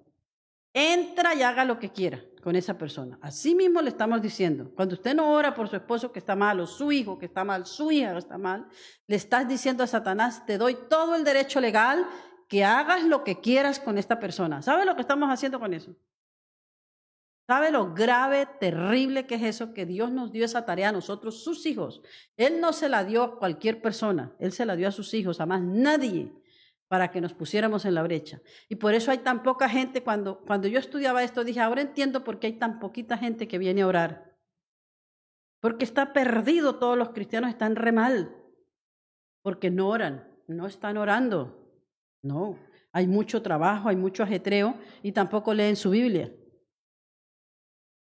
Entra y haga lo que quiera con esa persona. Así mismo le estamos diciendo. Cuando usted no ora por su esposo que está mal, o su hijo que está mal, su hija que está mal, le estás diciendo a Satanás, te doy todo el derecho legal que hagas lo que quieras con esta persona. ¿Sabe lo que estamos haciendo con eso? ¿Sabe lo grave, terrible que es eso? Que Dios nos dio esa tarea a nosotros, sus hijos. Él no se la dio a cualquier persona, Él se la dio a sus hijos, a más nadie, para que nos pusiéramos en la brecha. Y por eso hay tan poca gente. Cuando yo estudiaba esto, dije, ahora entiendo por qué hay tan poquita gente que viene a orar. Porque está perdido, todos los cristianos están re mal. Porque no oran, no están orando. No, hay mucho trabajo, hay mucho ajetreo y tampoco leen su Biblia.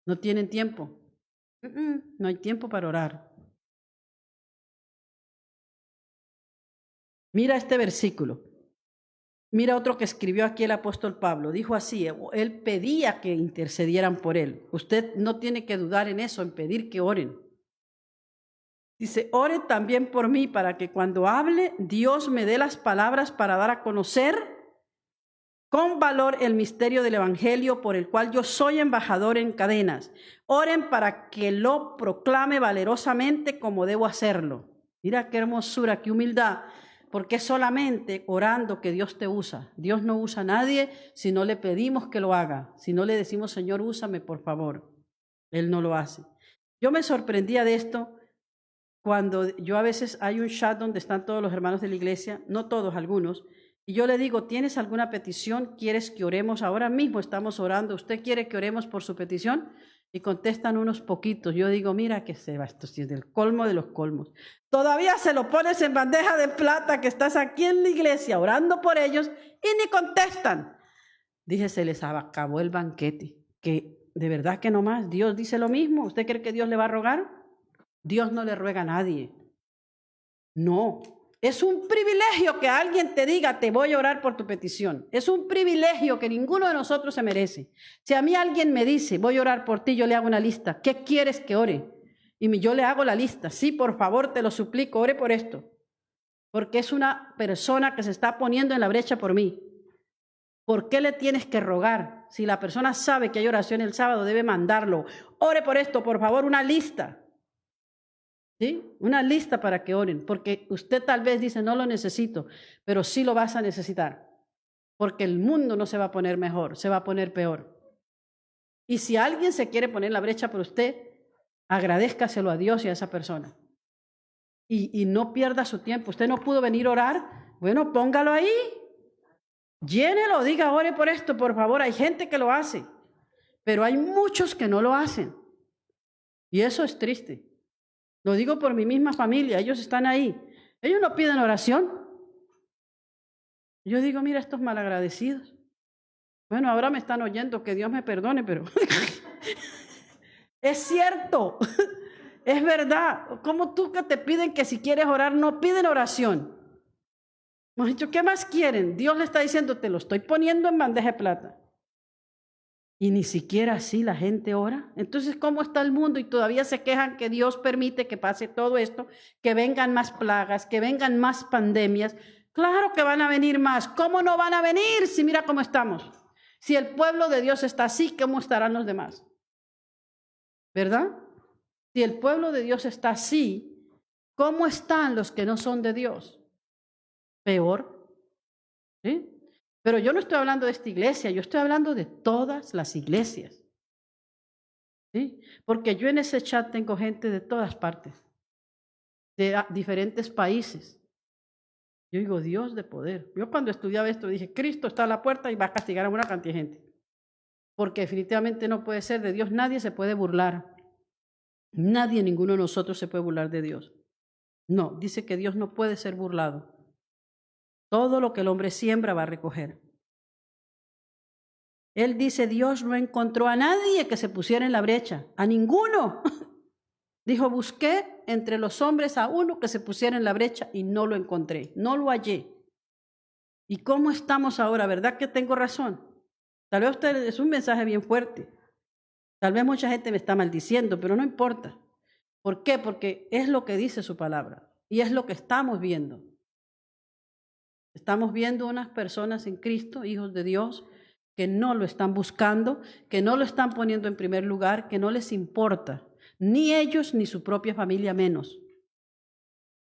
No tienen tiempo. No hay tiempo para orar. Mira este versículo. Mira otro que escribió aquí el apóstol Pablo. Dijo así, él pedía que intercedieran por él. Usted no tiene que dudar en eso, en pedir que oren. Dice, oren también por mí para que cuando hable, Dios me dé las palabras para dar a conocer con valor el misterio del evangelio por el cual yo soy embajador en cadenas. Oren para que lo proclame valerosamente como debo hacerlo. Mira qué hermosura, qué humildad. Porque es solamente orando que Dios te usa. Dios no usa a nadie si no le pedimos que lo haga. Si no le decimos, Señor, úsame, por favor. Él no lo hace. Yo me sorprendía de esto cuando yo a veces hay un chat donde están todos los hermanos de la iglesia, no todos, algunos, y yo le digo, ¿tienes alguna petición? ¿Quieres que oremos? Ahora mismo estamos orando. ¿Usted quiere que oremos por su petición? Y contestan unos poquitos. Yo digo, mira que se va, esto sí es del colmo de los colmos. Todavía se lo pones en bandeja de plata que estás aquí en la iglesia orando por ellos y ni contestan. Dije, se les acabó el banquete. Que de verdad que no más. Dios dice lo mismo. ¿Usted cree que Dios le va a rogar? Dios no le ruega a nadie. No. Es un privilegio que alguien te diga, te voy a orar por tu petición. Es un privilegio que ninguno de nosotros se merece. Si a mí alguien me dice, voy a orar por ti, yo le hago una lista. ¿Qué quieres que ore? Y yo le hago la lista. Sí, por favor, te lo suplico, ore por esto. Porque es una persona que se está poniendo en la brecha por mí. ¿Por qué le tienes que rogar? Si la persona sabe que hay oración el sábado, debe mandarlo. Ore por esto, por favor, una lista. ¿Sí? Una lista para que oren, porque usted tal vez dice, no lo necesito, pero sí lo vas a necesitar, porque el mundo no se va a poner mejor, se va a poner peor. Y si alguien se quiere poner en la brecha por usted, agradézcaselo a Dios y a esa persona. Y no pierda su tiempo. Usted no pudo venir a orar, bueno, póngalo ahí, llénelo, diga, ore por esto, por favor. Hay gente que lo hace, pero hay muchos que no lo hacen. Y eso es triste. Lo digo por mi misma familia, ellos están ahí. Ellos no piden oración. Yo digo, mira, estos malagradecidos. Bueno, ahora me están oyendo, que Dios me perdone, pero es cierto, es verdad. ¿Cómo tú que te piden que si quieres orar no piden oración? Hemos dicho, ¿qué más quieren? Dios le está diciendo, te lo estoy poniendo en bandeja de plata. Y ni siquiera así la gente ora. Entonces, ¿cómo está el mundo? Y todavía se quejan que Dios permite que pase todo esto, que vengan más plagas, que vengan más pandemias. Claro que van a venir más. ¿Cómo no van a venir si mira cómo estamos? Si el pueblo de Dios está así, ¿cómo estarán los demás? ¿Verdad? Si el pueblo de Dios está así, ¿cómo están los que no son de Dios? Peor. ¿Sí? Pero yo no estoy hablando de esta iglesia, yo estoy hablando de todas las iglesias. ¿Sí? Porque yo en ese chat tengo gente de todas partes, de diferentes países. Yo digo, Dios de poder. Yo cuando estudiaba esto dije, Cristo está a la puerta y va a castigar a una cantidad de gente. Porque definitivamente no puede ser de Dios, nadie se puede burlar. Nadie, ninguno de nosotros se puede burlar de Dios. No, dice que Dios no puede ser burlado. Todo lo que el hombre siembra va a recoger. Él dice, Dios no encontró a nadie que se pusiera en la brecha, a ninguno. Dijo, busqué entre los hombres a uno que se pusiera en la brecha y no lo encontré, no lo hallé. ¿Y cómo estamos ahora? ¿Verdad que tengo razón? Tal vez usted es un mensaje bien fuerte. Tal vez mucha gente me está maldiciendo, pero no importa. ¿Por qué? Porque es lo que dice su palabra y es lo que estamos viendo. Estamos viendo unas personas en Cristo, hijos de Dios, que no lo están buscando, que no lo están poniendo en primer lugar, que no les importa, ni ellos ni su propia familia menos.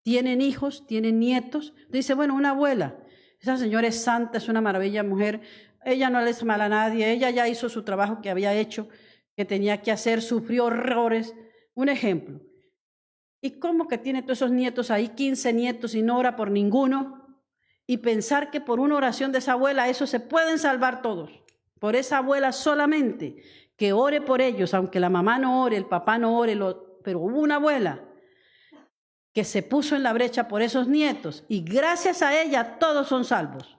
Tienen hijos, tienen nietos. Dice, bueno, una abuela, esa señora es santa, es una maravilla mujer, ella no le hace mal a nadie, ella ya hizo su trabajo que había hecho, que tenía que hacer, sufrió horrores. Un ejemplo. ¿Y cómo que tiene todos esos nietos ahí, 15 nietos, y no ora por ninguno? Y pensar que por una oración de esa abuela, eso se pueden salvar todos. Por esa abuela solamente, que ore por ellos, aunque la mamá no ore, el papá no ore, pero hubo una abuela que se puso en la brecha por esos nietos, y gracias a ella todos son salvos.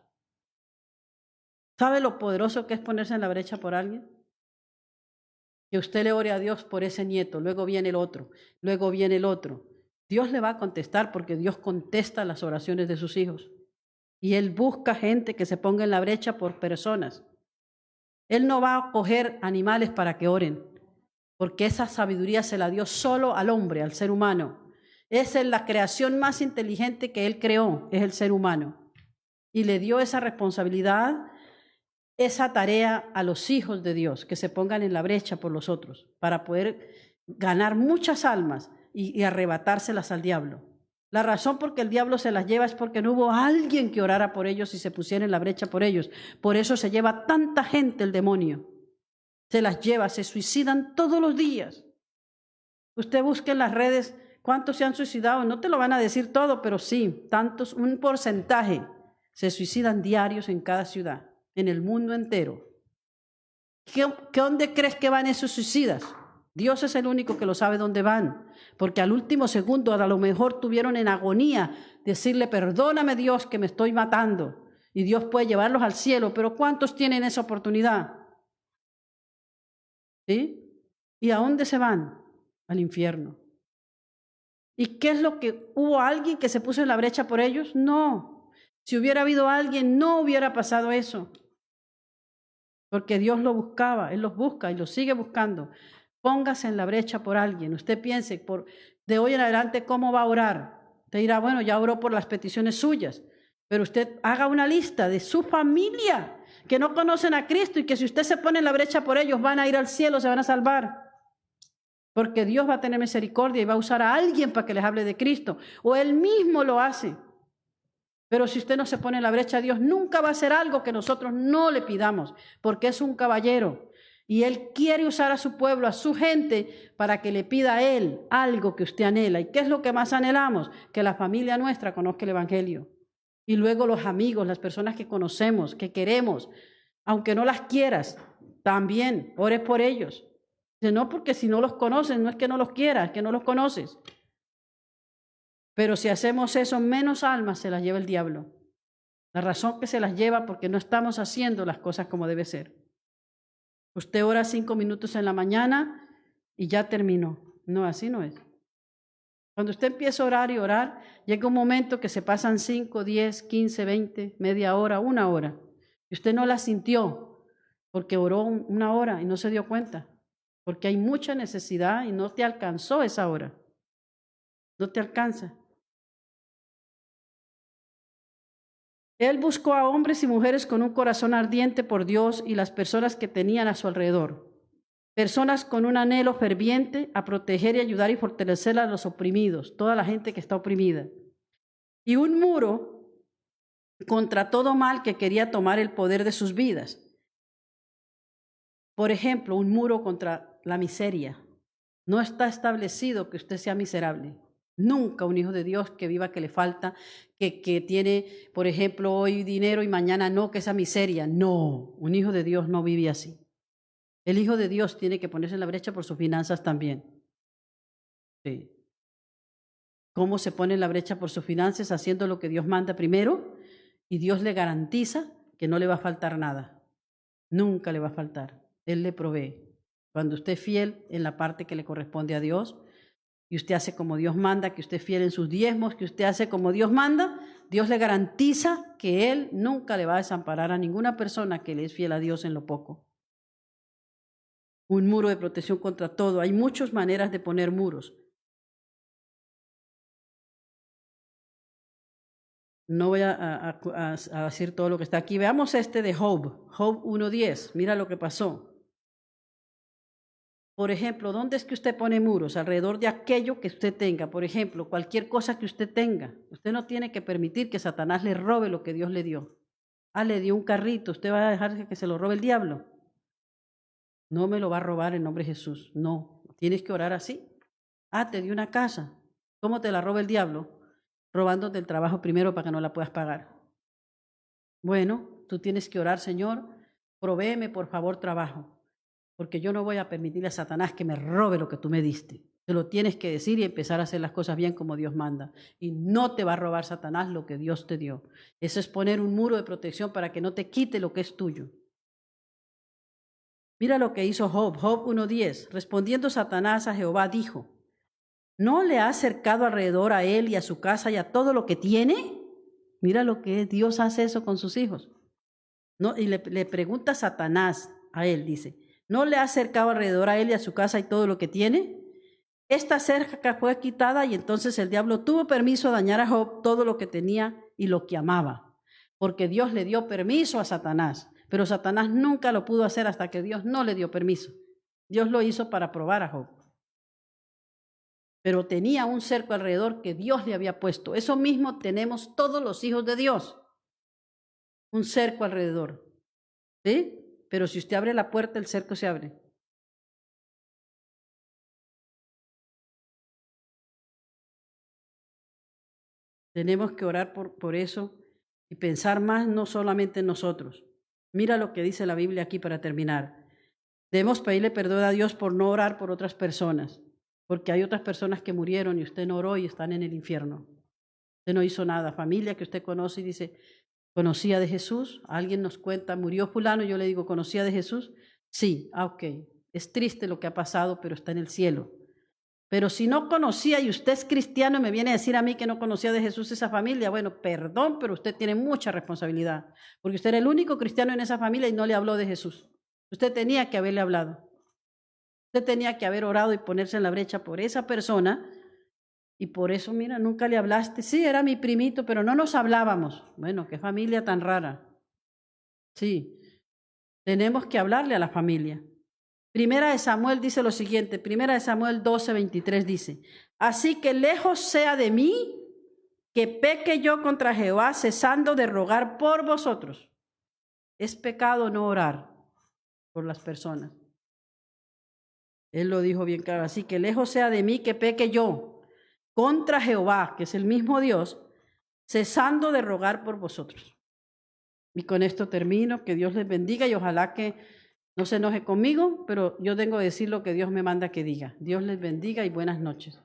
¿Sabe lo poderoso que es ponerse en la brecha por alguien? Que usted le ore a Dios por ese nieto, luego viene el otro, luego viene el otro. Dios le va a contestar porque Dios contesta las oraciones de sus hijos. Y Él busca gente que se ponga en la brecha por personas. Él no va a coger animales para que oren, porque esa sabiduría se la dio solo al hombre, al ser humano. Esa es la creación más inteligente que Él creó, es el ser humano. Y le dio esa responsabilidad, esa tarea a los hijos de Dios, que se pongan en la brecha por los otros, para poder ganar muchas almas y arrebatárselas al diablo. La razón por que el diablo se las lleva es porque no hubo alguien que orara por ellos y se pusiera en la brecha por ellos. Por eso se lleva tanta gente el demonio. Se las lleva, se suicidan todos los días. Usted busque en las redes cuántos se han suicidado. No te lo van a decir todo, pero sí, tantos, un porcentaje se suicidan diarios en cada ciudad, en el mundo entero. ¿Dónde crees que van esos suicidas? Dios es el único que lo sabe dónde van, porque al último segundo a lo mejor tuvieron en agonía decirle, perdóname Dios que me estoy matando, y Dios puede llevarlos al cielo, pero ¿cuántos tienen esa oportunidad? ¿Sí? ¿Y a dónde se van? Al infierno. ¿Y qué es lo que hubo alguien que se puso en la brecha por ellos? No. Si hubiera habido alguien, no hubiera pasado eso. Porque Dios lo buscaba, Él los busca y los sigue buscando. Póngase en la brecha por alguien. Usted piense de hoy en adelante cómo va a orar. Usted dirá, bueno, ya oró por las peticiones suyas, pero usted haga una lista de su familia que no conocen a Cristo y que si usted se pone en la brecha por ellos van a ir al cielo, se van a salvar. Porque Dios va a tener misericordia y va a usar a alguien para que les hable de Cristo. O Él mismo lo hace. Pero si usted no se pone en la brecha, Dios nunca va a hacer algo que nosotros no le pidamos, porque es un caballero. Y Él quiere usar a su pueblo, a su gente, para que le pida a Él algo que usted anhela. ¿Y qué es lo que más anhelamos? Que la familia nuestra conozca el Evangelio. Y luego los amigos, las personas que conocemos, que queremos, aunque no las quieras, también ores por ellos. Dice, no, porque si no los conoces, no es que no los quieras, es que no los conoces. Pero si hacemos eso, menos almas se las lleva el diablo. La razón que se las lleva porque no estamos haciendo las cosas como debe ser. Usted ora 5 minutos en la mañana y ya terminó. No, así no es. Cuando usted empieza a orar y orar, llega un momento que se pasan 5, 10, 15, 20, media hora, 1 hora. Y usted no la sintió porque oró 1 hora y no se dio cuenta. Porque hay mucha necesidad y no te alcanzó esa hora. No te alcanza. Él buscó a hombres y mujeres con un corazón ardiente por Dios y las personas que tenían a su alrededor. Personas con un anhelo ferviente a proteger y ayudar y fortalecer a los oprimidos, toda la gente que está oprimida. Y un muro contra todo mal que quería tomar el poder de sus vidas. Por ejemplo, un muro contra la miseria. No está establecido que usted sea miserable. Nunca un hijo de Dios que viva que le falta, que tiene, por ejemplo, hoy dinero y mañana no, que esa miseria. No, un hijo de Dios no vive así. El hijo de Dios tiene que ponerse en la brecha por sus finanzas también. Sí. ¿Cómo se pone en la brecha por sus finanzas? Haciendo lo que Dios manda primero y Dios le garantiza que no le va a faltar nada. Nunca le va a faltar. Él le provee. Cuando usted es fiel en la parte que le corresponde a Dios, y usted hace como Dios manda, que usted es fiel en sus diezmos, que usted hace como Dios manda, Dios le garantiza que Él nunca le va a desamparar a ninguna persona que le es fiel a Dios en lo poco. Un muro de protección contra todo. Hay muchas maneras de poner muros. No voy a decir todo lo que está aquí. Veamos este de Job, Job 1:10. Mira lo que pasó. Por ejemplo, ¿dónde es que usted pone muros? Alrededor de aquello que usted tenga. Por ejemplo, cualquier cosa que usted tenga. Usted no tiene que permitir que Satanás le robe lo que Dios le dio. Le dio un carrito. ¿Usted va a dejar que se lo robe el diablo? No me lo va a robar en nombre de Jesús. No, tienes que orar así. Te dio una casa. ¿Cómo te la roba el diablo? Robándote el trabajo primero para que no la puedas pagar. Bueno, tú tienes que orar, Señor, provéeme por favor trabajo, porque yo no voy a permitirle a Satanás que me robe lo que tú me diste. Te lo tienes que decir y empezar a hacer las cosas bien como Dios manda. Y no te va a robar Satanás lo que Dios te dio. Eso es poner un muro de protección para que no te quite lo que es tuyo. Mira lo que hizo Job, Job 1:10. Respondiendo Satanás a Jehová, dijo, ¿no le ha acercado alrededor a él y a su casa y a todo lo que tiene? Mira lo que es, Dios hace eso con sus hijos. ¿No? Y le pregunta Satanás a él, dice, ¿no le ha acercado alrededor a él y a su casa y todo lo que tiene? Esta cerca fue quitada y entonces el diablo tuvo permiso de dañar a Job todo lo que tenía y lo que amaba, porque Dios le dio permiso a Satanás, pero Satanás nunca lo pudo hacer hasta que Dios no le dio permiso. Dios lo hizo para probar a Job, pero tenía un cerco alrededor que Dios le había puesto. Eso mismo tenemos todos los hijos de Dios, un cerco alrededor, ¿sí? Pero si usted abre la puerta, el cerco se abre. Tenemos que orar por eso y pensar más no solamente en nosotros. Mira lo que dice la Biblia aquí para terminar. Debemos pedirle perdón a Dios por no orar por otras personas, porque hay otras personas que murieron y usted no oró y están en el infierno. Usted no hizo nada. Familia que usted conoce y dice, ¿conocía de Jesús? Alguien nos cuenta, murió fulano, y yo le digo, ¿conocía de Jesús? Sí, ok. Es triste lo que ha pasado, pero está en el cielo. Pero si no conocía y usted es cristiano y me viene a decir a mí que no conocía de Jesús esa familia, bueno, perdón, pero usted tiene mucha responsabilidad, porque usted era el único cristiano en esa familia y no le habló de Jesús. Usted tenía que haberle hablado. Usted tenía que haber orado y ponerse en la brecha por esa persona, y por eso, mira, nunca le hablaste. Sí, era mi primito, pero no nos hablábamos. Bueno, qué familia tan rara. Sí, tenemos que hablarle a la familia. Primera de Samuel dice lo siguiente, Primera de Samuel 12:23 dice, así que lejos sea de mí que peque yo contra Jehová, cesando de rogar por vosotros. Es pecado no orar por las personas. Él lo dijo bien claro, así que lejos sea de mí que peque yo contra Jehová, que es el mismo Dios, cesando de rogar por vosotros. Y con esto termino, que Dios les bendiga y ojalá que no se enoje conmigo, pero yo tengo que decir lo que Dios me manda que diga. Dios les bendiga y buenas noches.